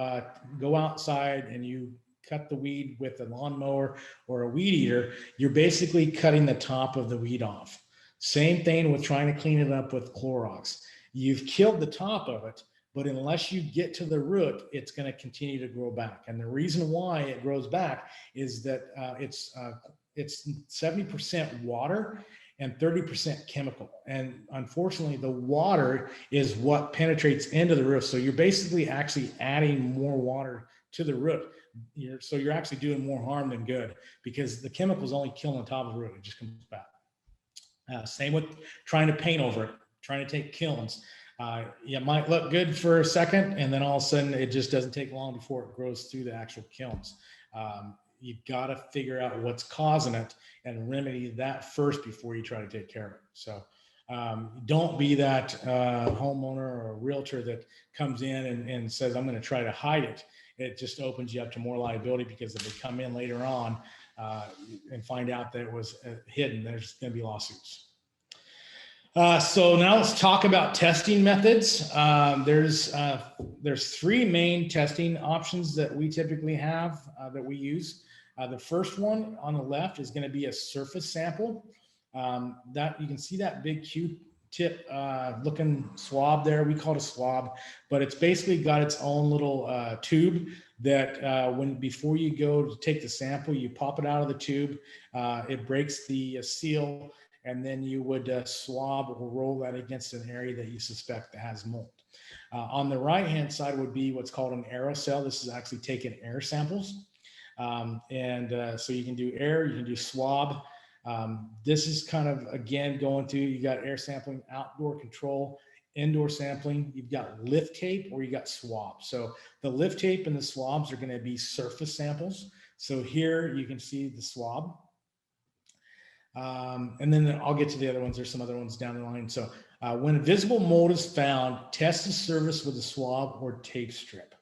go outside and you cut the weed with a lawnmower or a weed eater? You're basically cutting the top of the weed off. Same thing with trying to clean it up with Clorox. You've killed the top of it, but unless you get to the root, it's going to continue to grow back. And the reason why it grows back is that it's 70% water and 30% chemical. And unfortunately, the water is what penetrates into the roof. So you're basically actually adding more water to the root. So you're actually doing more harm than good, because the chemicals only kill on top of the root. It just comes back. Same with trying to paint over it, trying to take kilns. It might look good for a second, and then all of a sudden it just doesn't take long before it grows through the actual kilns. You've got to figure out what's causing it and remedy that first before you try to take care of it. So don't be that homeowner or a realtor that comes in and says, I'm going to try to hide it. It just opens you up to more liability, because if they come in later on and find out that it was hidden, there's going to be lawsuits. So now let's talk about testing methods. There's three main testing options that we typically have that we use. The first one on the left is going to be a surface sample. That you can see that big Q-tip looking swab there. We call it a swab, but it's basically got its own little tube that before you go to take the sample, you pop it out of the tube. It breaks the seal, and then you would swab or roll that against an area that you suspect that has mold. On the right-hand side would be what's called an aerosol. This is actually taking air samples. So you can do air, you can do swab. This is kind of, again, going through, you got air sampling, outdoor control, indoor sampling, you've got lift tape, or you got swabs. So the lift tape and the swabs are going to be surface samples. So here you can see the swab. And then I'll get to the other ones. There's some other ones down the line. So when a visible mold is found, test the surface with a swab or tape strip.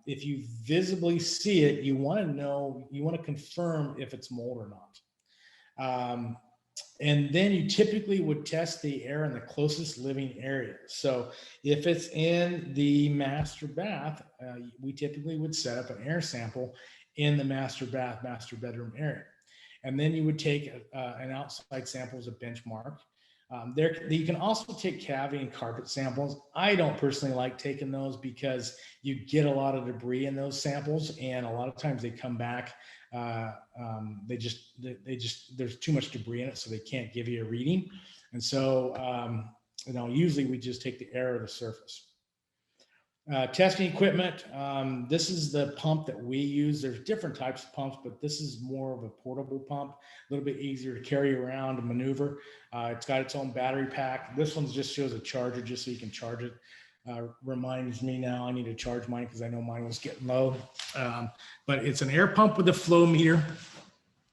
If you visibly see it, you want to confirm if it's mold or not. And then you typically would test the air in the closest living area. So if it's in the master bath, we typically would set up an air sample in the master bedroom area. And then you would take an outside sample as a benchmark. You can also take cavity and carpet samples. I don't personally like taking those because you get a lot of debris in those samples, and a lot of times they come back. There's too much debris in it, so they can't give you a reading. And so, usually we just take the air or the surface. Testing equipment. This is the pump that we use. There's different types of pumps, but this is more of a portable pump, a little bit easier to carry around and maneuver. It's got its own battery pack. This one just shows a charger just so you can charge it. Reminds me now I need to charge mine because I know mine was getting low. But it's an air pump with a flow meter.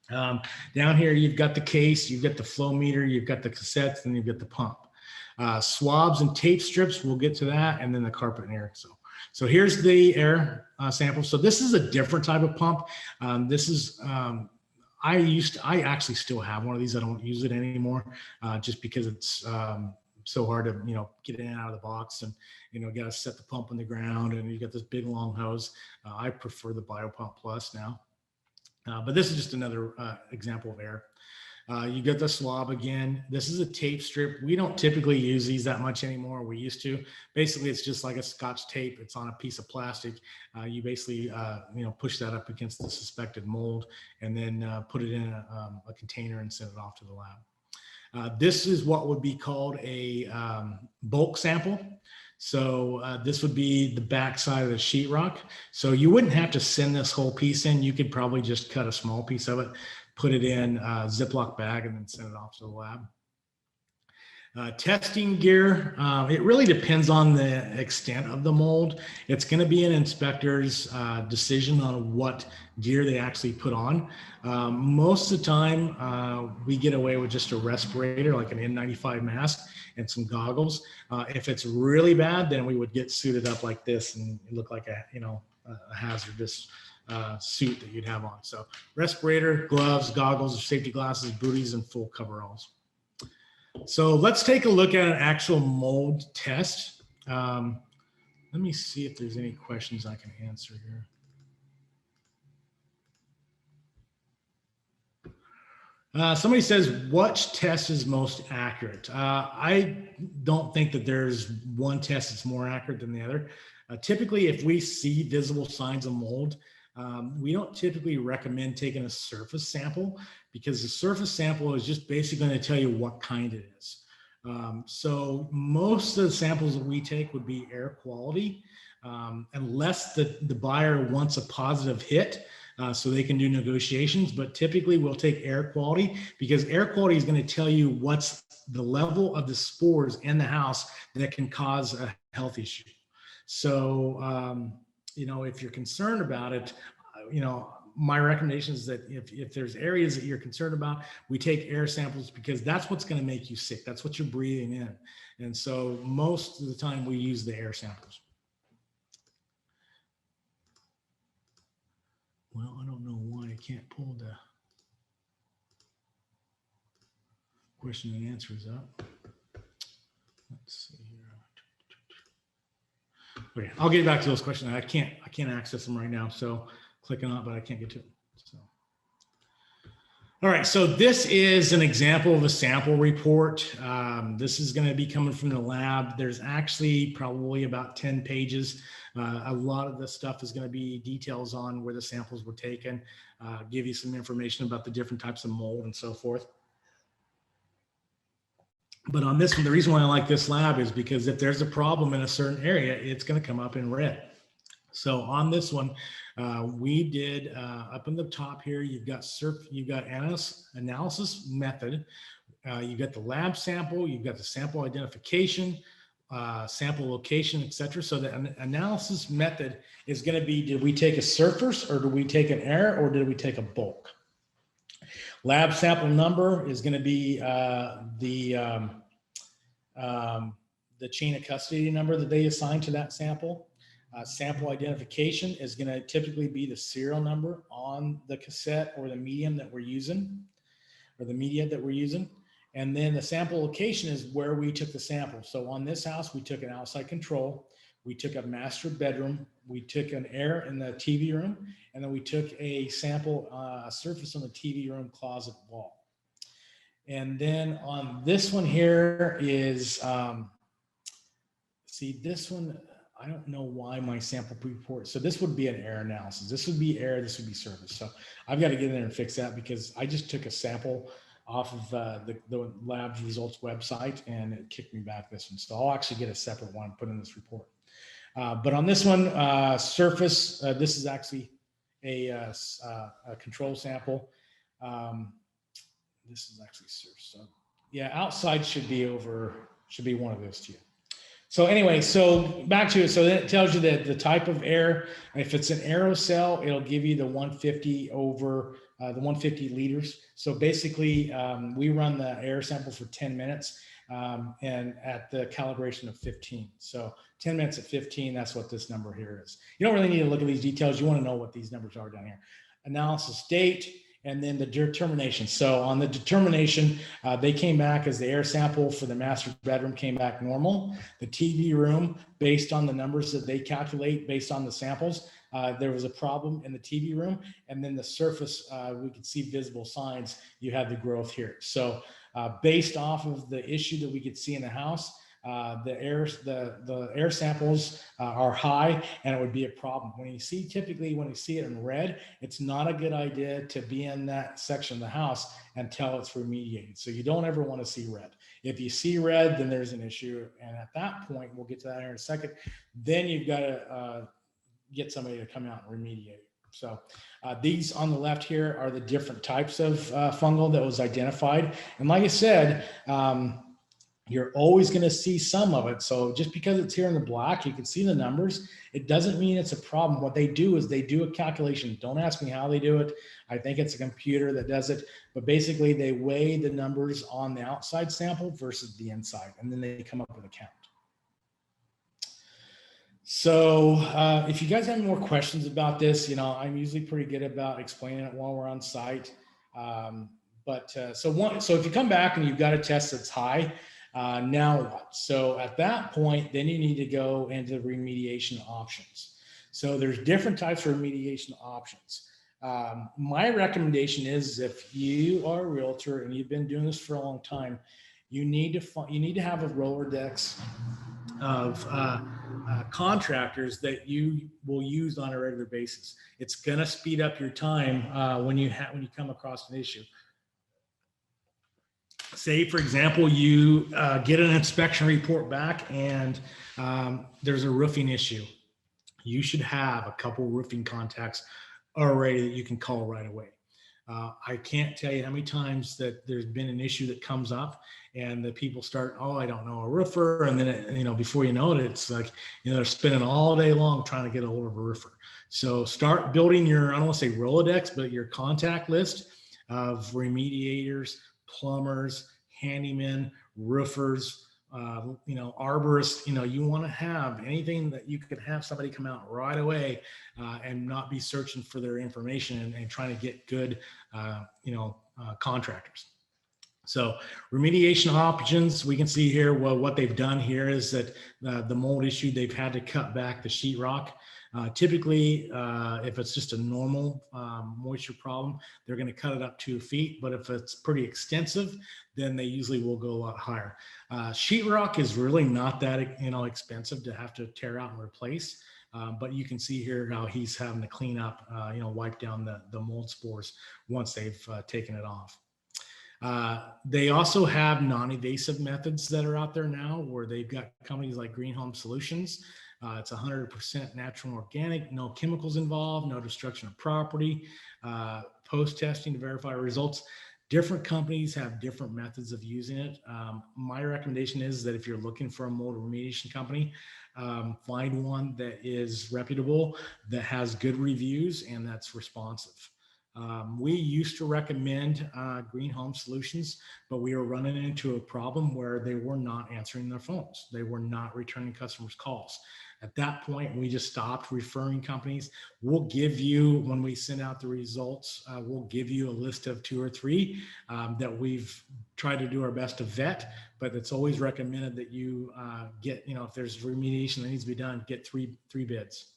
Down here, you've got the case, you've got the flow meter, you've got the cassettes, and you've got the pump. Swabs and tape strips, we'll get to that, and then the carpet and air. So here's the air sample. So this is a different type of pump. I actually still have one of these. I don't use it anymore just because it's so hard to get in and out of the box, and got to set the pump on the ground, and you got this big long hose. I prefer the BioPump Plus now, but this is just another example of air. You get the swab again. This is a tape strip. We don't typically use these that much anymore. We used to. Basically, it's just like a Scotch tape. It's on a piece of plastic. You basically, push that up against the suspected mold, and then put it in a container and send it off to the lab. This is what would be called a bulk sample. So this would be the backside of the sheetrock. So you wouldn't have to send this whole piece in. You could probably just cut a small piece of it, put it in a Ziploc bag, and then send it off to the lab. Testing gear, it really depends on the extent of the mold. It's going to be an inspector's decision on what gear they actually put on. Most of the time, we get away with just a respirator, like an N95 mask, and some goggles. If it's really bad, then we would get suited up like this and look like a hazardous suit that you'd have on. So respirator, gloves, goggles, safety glasses, booties, and full coveralls. So let's take a look at an actual mold test. Let me see if there's any questions I can answer here. Somebody says, what test is most accurate? I don't think that there's one test that's more accurate than the other. Typically, if we see visible signs of mold, we don't typically recommend taking a surface sample, because the surface sample is just basically going to tell you what kind it is. So most of the samples that we take would be air quality, unless the buyer wants a positive hit, so they can do negotiations. But typically we'll take air quality, because air quality is going to tell you what's the level of the spores in the house that can cause a health issue. So, if you're concerned about it, my recommendation is that if there's areas that you're concerned about, we take air samples, because that's what's going to make you sick. That's what you're breathing in. And so most of the time we use the air samples. Well, I don't know why I can't pull Question and answer is up. Let's see here. Okay, I'll get back to those questions. I can't access them right now. So clicking on it, but I can't get to them. So. All right, so this is an example of a sample report. This is going to be coming from the lab. There's actually probably about 10 pages. A lot of the stuff is going to be details on where the samples were taken, give you some information about the different types of mold and so forth. But on this one, the reason why I like this lab is because if there's a problem in a certain area, it's going to come up in red. So on this one, we did up in the top here, you've got analysis method, you've got the lab sample, you've got the sample identification, sample location, etc. So the analysis method is going to be, did we take a surface or did we take an air or did we take a bulk? Lab sample number is going to be the chain of custody number that they assign to that sample. Sample identification is going to typically be the serial number on the cassette or the medium that we're using, or the media that we're using. And then the sample location is where we took the sample. So on this house, we took an outside control, we took a master bedroom, we took an air in the TV room, and then we took a sample surface on the TV room closet wall. And then on this one here is, see this one, I don't know why my sample report. So this would be an air analysis. This would be air, this would be surface. So I've got to get in there and fix that because I just took a sample off of the lab results website and it kicked me back this one. So I'll actually get a separate one and put in this report. But on this one, surface, this is actually a control sample. This is actually surface. So yeah, outside should be one of those two. So anyway, so back to it. So then it tells you that the type of air, if it's an aerosol, it'll give you the 150 over the 150 liters. So basically we run the air sample for 10 minutes and at the calibration of 15. So 10 minutes at 15, that's what this number here is. You don't really need to look at these details. You want to know what these numbers are down here. Analysis date, and then the determination. So on the determination, they came back as the air sample for the master bedroom came back normal. The TV room, based on the numbers that they calculate, based on the samples, there was a problem in the TV room. And then the surface, we could see visible signs. You have the growth here. So based off of the issue that we could see in the house, the air samples are high and it would be a problem. Typically when you see it in red, it's not a good idea to be in that section of the house until it's remediated. So you don't ever want to see red. If you see red, then there's an issue. And at that point, we'll get to that here in a second, then you've got to get somebody to come out and remediate. So these on the left here are the different types of fungal that was identified. And like I said, you're always going to see some of it. So just because it's here in the black, you can see the numbers. It doesn't mean it's a problem. What they do is they do a calculation. Don't ask me how they do it. I think it's a computer that does it. But basically, they weigh the numbers on the outside sample versus the inside, and then they come up with a count. So if you guys have any more questions about this, I'm usually pretty good about explaining it while we're on site. So if you come back and you've got a test that's high, now what? So at that point, then you need to go into remediation options. So there's different types of remediation options. My recommendation is if you are a realtor and you've been doing this for a long time, you need to have a Rolodex of contractors that you will use on a regular basis. It's going to speed up your time when you come across an issue. Say, for example, you get an inspection report back and there's a roofing issue. You should have a couple roofing contacts already that you can call right away. I can't tell you how many times that there's been an issue that comes up and the people start, oh, I don't know a roofer. And then, before you know it, it's like, they're spending all day long trying to get a hold of a roofer. So start building your, I don't want to say Rolodex, but your contact list of remediators, plumbers, handymen, roofers, arborists. You want to have anything that you could have somebody come out right away and not be searching for their information and trying to get good, contractors. So remediation options, we can see here, well, what they've done here is that the mold issue, they've had to cut back the sheetrock. Typically, if it's just a normal moisture problem, they're going to cut it up 2 feet. But if it's pretty extensive, then they usually will go a lot higher. Sheetrock is really not that expensive to have to tear out and replace. But you can see here how he's having to clean up, wipe down the mold spores once they've taken it off. They also have non-invasive methods that are out there now, where they've got companies like Green Home Solutions. It's 100% natural and organic, no chemicals involved, no destruction of property, post-testing to verify results. Different companies have different methods of using it. My recommendation is that if you're looking for a mold remediation company, find one that is reputable, that has good reviews, and that's responsive. We used to recommend Green Home Solutions, but we were running into a problem where they were not answering their phones. They were not returning customers' calls. At that point, we just stopped referring companies. We'll give you, when we send out the results, we'll give you a list of 2 or 3 that we've tried to do our best to vet, but it's always recommended that you get, if there's remediation that needs to be done, get three bids.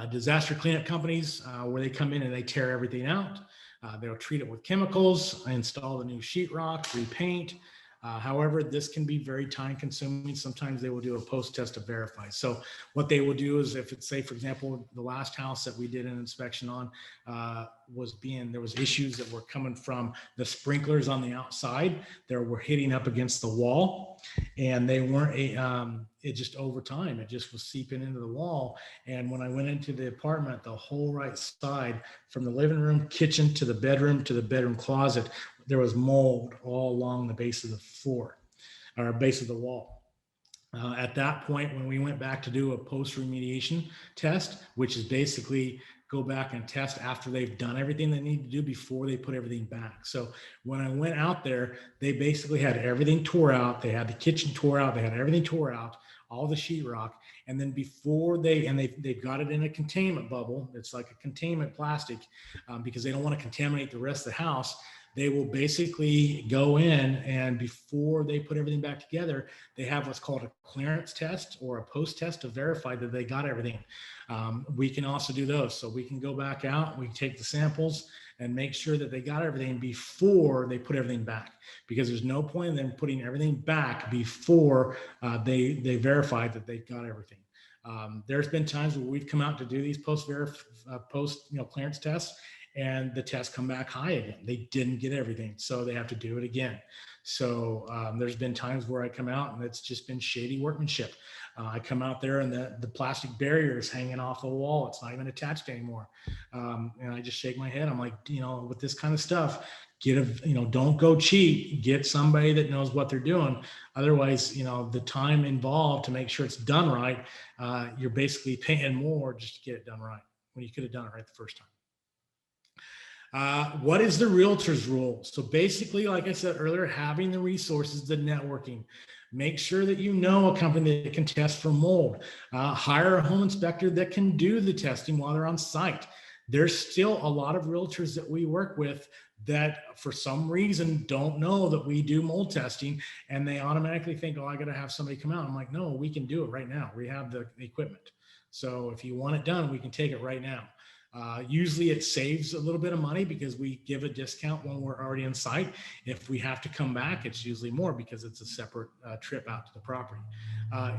Disaster cleanup companies, where they come in and they tear everything out. They'll treat it with chemicals, install the new sheetrock, repaint. However, this can be very time consuming. Sometimes they will do a post test to verify. So what they will do is, if it's, say, for example, the last house that we did an inspection on there was issues that were coming from the sprinklers on the outside that were hitting up against the wall, and they weren't it just over time, it just was seeping into the wall. And when I went into the apartment, the whole right side, from the living room, kitchen to the bedroom closet, there was mold all along the base of the floor, or base of the wall. At that point, when we went back to do a post remediation test, which is basically go back and test after they've done everything they need to do before they put everything back. So when I went out there, they basically had everything tore out. They had the kitchen tore out. They had everything tore out, all the sheetrock. And then before they've got it in a containment bubble. It's like a containment plastic, because they don't want to contaminate the rest of the house. They will basically go in, and before they put everything back together, they have what's called a clearance test or a post test to verify that they got everything. We can also do those. So we can go back out, we can take the samples and make sure that they got everything before they put everything back, because there's no point in them putting everything back before they verify that they've got everything. There's been times where we've come out to do these post clearance tests, and the tests come back high again. They didn't get everything, so they have to do it again. So there's been times where I come out and it's just been shady workmanship. I come out there and the plastic barrier is hanging off the wall. It's not even attached anymore. And I just shake my head. I'm like, with this kind of stuff, don't go cheap. Get somebody that knows what they're doing. Otherwise, the time involved to make sure it's done right, you're basically paying more just to get it done right when you could have done it right the first time. What is the Realtors Role? So basically, like I said earlier, having the resources, the networking. Make sure that you know a company that can test for mold. Hire a home inspector that can do the testing while they're on site. There's still a lot of realtors that we work with that for some reason don't know that we do mold testing, and they automatically think, oh, I got to have somebody come out. I'm like, no, we can do it right now. We have the equipment. So if you want it done, we can take it right now. Usually it saves a little bit of money because we give a discount when we're already on site. If we have to come back, it's usually more because it's a separate trip out to the property.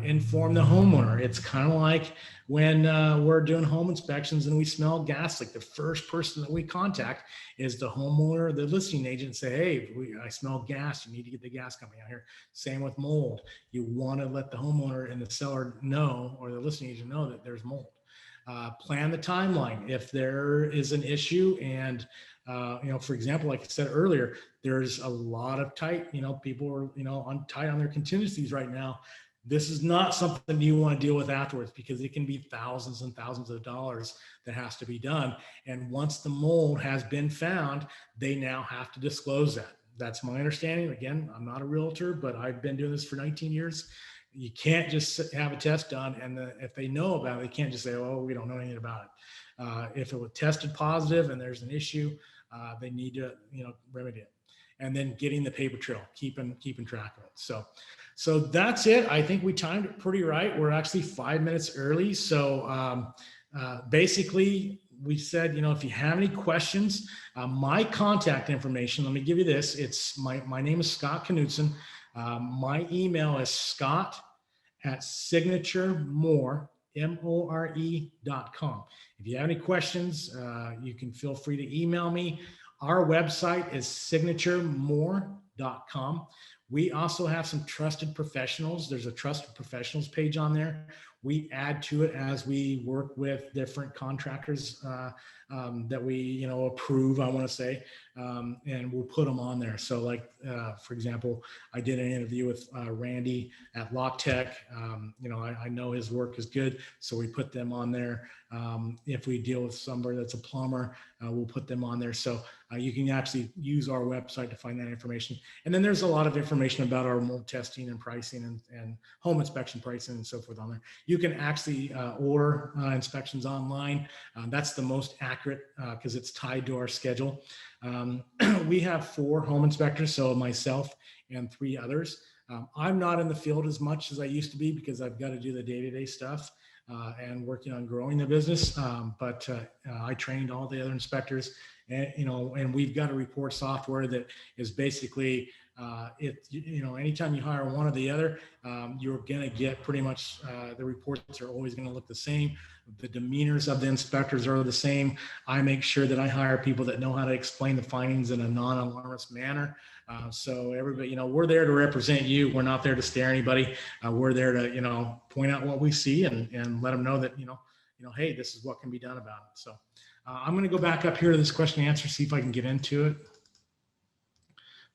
Inform the homeowner. It's kind of like when we're doing home inspections and we smell gas leak. The first person that we contact is the homeowner, the listing agent, say, hey, I smell gas. You need to get the gas company out here. Same with mold. You want to let the homeowner and the seller know, or the listing agent know, that there's mold. Plan the timeline. If there is an issue and, for example, like I said earlier, there's a lot of tight, people are, tight on their contingencies right now. This is not something you want to deal with afterwards, because it can be thousands and thousands of dollars that has to be done. And once the mold has been found, they now have to disclose that. That's my understanding. Again, I'm not a realtor, but I've been doing this for 19 years. You can't just have a test done, and if they know about it, they can't just say, oh, we don't know anything about it. If it was tested positive and there's an issue, they need to remedy it. and then getting the paper trail, keeping track of it. So that's it. I think we timed it pretty right. We're actually 5 minutes early. So basically, we said, if you have any questions, my contact information, let me give you this. It's my name is Scott Knudsen. My email is scott@signaturemore.com. If you have any questions, you can feel free to email me. Our website is signaturemore.com. We also have some trusted professionals. There's a trusted professionals page on there. We add to it as we work with different contractors that we, approve, I want to say, and we'll put them on there. So like, for example, I did an interview with Randy at Lock Tech. I know his work is good, so we put them on there. If we deal with somebody that's a plumber, we'll put them on there. So you can actually use our website to find that information. And then there's a lot of information about our mold testing and pricing and home inspection pricing and so forth on there. You can actually order inspections online. That's the most accurate because it's tied to our schedule. We have 4 home inspectors, so myself and 3 others. I'm not in the field as much as I used to be because I've got to do the day-to-day stuff and working on growing the business. But I trained all the other inspectors, and we've got a report software that is basically anytime you hire one or the other, you're going to get pretty much the reports are always going to look the same. The demeanors of the inspectors are the same. I make sure that I hire people that know how to explain the findings in a non-alarmist manner. So everybody, we're there to represent you. We're not there to scare anybody. We're there to, point out what we see and let them know that, hey, this is what can be done about it. So I'm going to go back up here to this question and answer, see if I can get into it.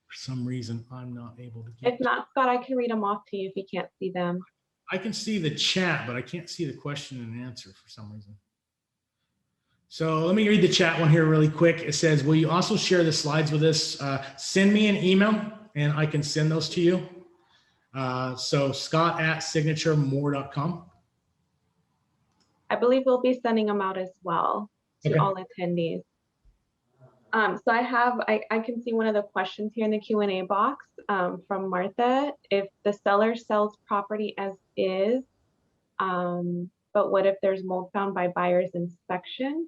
For some reason, I'm not able to get. If not, Scott, I can read them off to you if you can't see them. I can see the chat, but I can't see the question and answer for some reason. So let me read the chat one here really quick. It says, will you also share the slides with us? Send me an email and I can send those to you. So scott@signaturemore.com. I believe we'll be sending them out as well to all attendees. So I can see one of the questions here in the Q&A box from Martha. If the seller sells property as is, but what if there's mold found by buyer's inspection?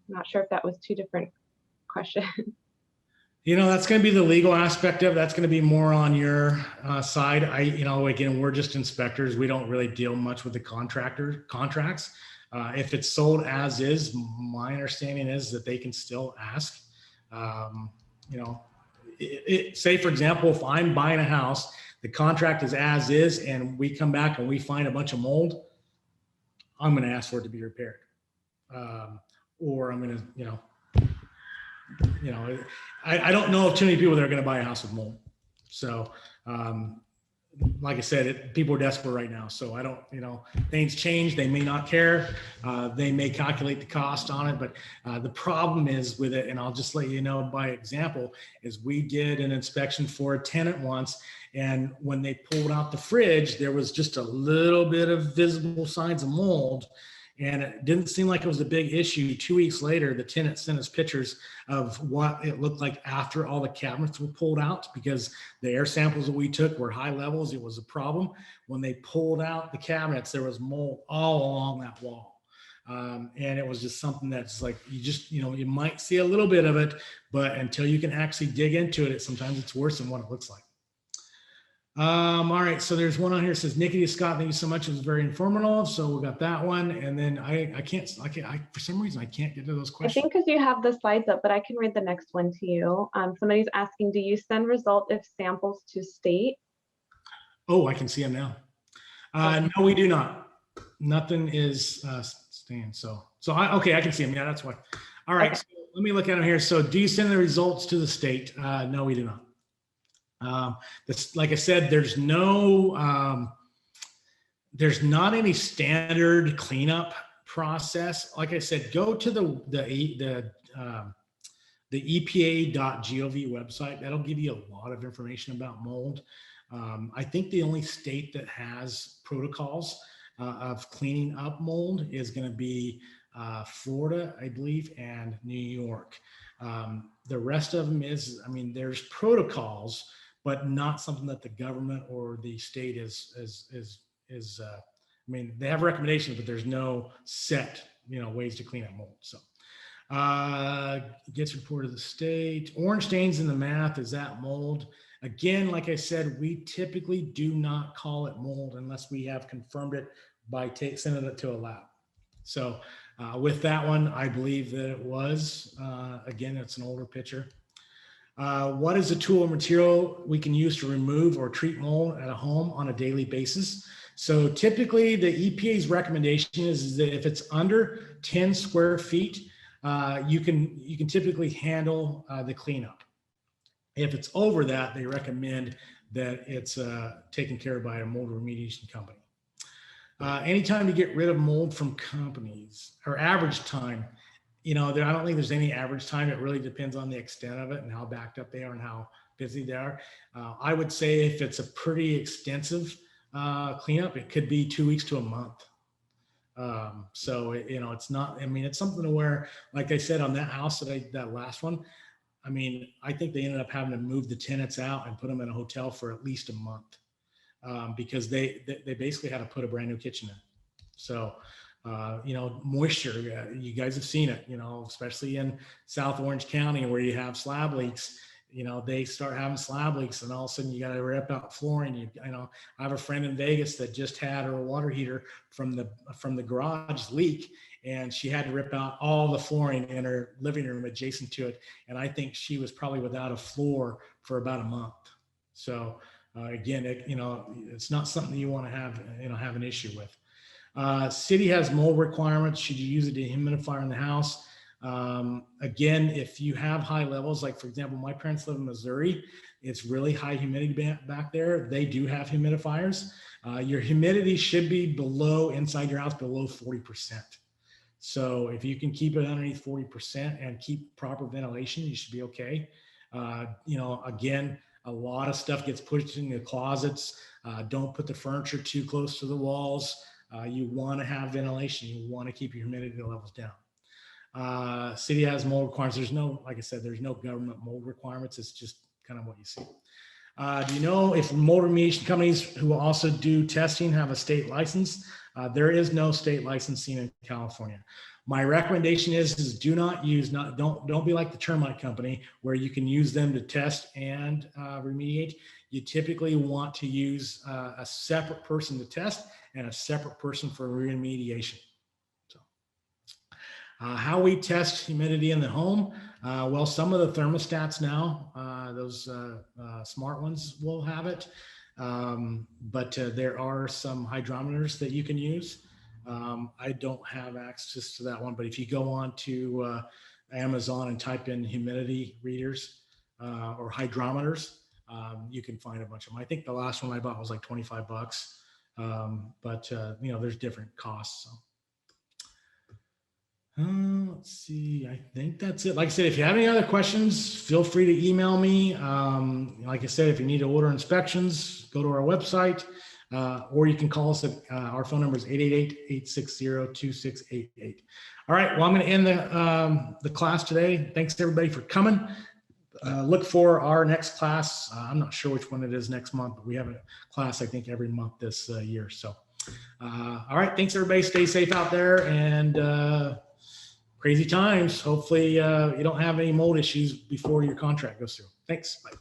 I'm not sure if that was 2 different questions. That's going to be the legal aspect of it. That's going to be more on your side. Again, we're just inspectors. We don't really deal much with the contracts. If it's sold as is, my understanding is that they can still ask. Say, for example, if I'm buying a house, the contract is as is, and we come back and we find a bunch of mold, I'm going to ask for it to be repaired. Or I'm going to, I don't know of too many people that are going to buy a house with mold. So, like I said, people are desperate right now. So I don't, things change. They may not care. They may calculate the cost on it. But the problem is with it, and I'll just let you know by example, is we did an inspection for a tenant once. And when they pulled out the fridge, there was just a little bit of visible signs of mold. And it didn't seem like it was a big issue. 2 weeks later, the tenant sent us pictures of what it looked like after all the cabinets were pulled out, because the air samples that we took were high levels. It was a problem. When they pulled out the cabinets, there was mold all along that wall. And it was just something that's like, you might see a little bit of it, but until you can actually dig into it, sometimes it's worse than what it looks like. All right, so there's one on here that says, Nikki, Scott, thank you so much. It was very informative. So we got that one. And then I can't, for some reason, I can't get to those questions. I think because you have the slides up, but I can read the next one to you. Somebody's asking, do you send result if samples to state? Oh, I can see them now. No, we do not. Nothing is staying. So I can see them. Yeah, that's why. All right, so let me look at them here. So do you send the results to the state? No, we do not. Like I said, there's not any standard cleanup process. Like I said, go to the EPA.gov website. That'll give you a lot of information about mold. I think the only state that has protocols of cleaning up mold is going to be Florida, I believe, and New York. The rest of them is, I mean, there's protocols, but not something that the government or the state I mean, they have recommendations, but there's no set, ways to clean up mold. So gets reported to the state. Orange stains in the math, is that mold? Again, like I said, we typically do not call it mold unless we have confirmed it by sending it to a lab. So with that one, I believe that it was. Again, it's an older picture. What is the tool or material we can use to remove or treat mold at a home on a daily basis? So typically the EPA's recommendation is that if it's under 10 square feet, you can typically handle the cleanup. If it's over that, they recommend that it's taken care of by a mold remediation company. Anytime you get rid of mold from companies, or average time, I don't think there's any average time. It really depends on the extent of it and how backed up they are and how busy they are. I would say if it's a pretty extensive cleanup, it could be 2 weeks to a month. So it's not, I mean, it's something to where, like I said, on that house that last one, I mean, I think they ended up having to move the tenants out and put them in a hotel for at least a month, because they basically had to put a brand new kitchen in. So, moisture, you guys have seen it, especially in South Orange County where you have slab leaks. They start having slab leaks, and all of a sudden you got to rip out flooring. I have a friend in Vegas that just had her water heater from the garage leak, and she had to rip out all the flooring in her living room adjacent to it. And I think she was probably without a floor for about a month. So again, it's not something you want to have an issue with. City has mold requirements. Should you use a dehumidifier in the house? Again, if you have high levels, like for example, my parents live in Missouri, it's really high humidity back there. They do have humidifiers. Your humidity should be inside your house below 40%. So if you can keep it underneath 40% and keep proper ventilation, you should be okay. Again, a lot of stuff gets pushed in the closets. Don't put the furniture too close to the walls. You want to have ventilation. You want to keep your humidity levels down. City has mold requirements. Like I said, there's no government mold requirements. It's just kind of what you see. Do you know if mold remediation companies who also do testing have a state license? There is no state licensing in California. My recommendation is don't be like the termite company where you can use them to test and remediate. You typically want to use a separate person to test and a separate person for remediation. So, how we test humidity in the home. Well, some of the thermostats now, those smart ones will have it. But there are some hydrometers that you can use. I don't have access to that one, but if you go on to Amazon and type in humidity readers or hydrometers, you can find a bunch of them. I think the last one I bought was like $25. But there's different costs. So. Let's see, I think that's it. Like I said, if you have any other questions, feel free to email me. Like I said, if you need to order inspections, go to our website, or you can call us at our phone number is 888-860-2688. All right, well, I'm going to end the class today. Thanks everybody for coming. Look for our next class. I'm not sure which one it is next month, but we have a class, I think, every month this year. So, all right, thanks everybody. Stay safe out there, and crazy times. Hopefully you don't have any mold issues before your contract goes through. Thanks. Bye.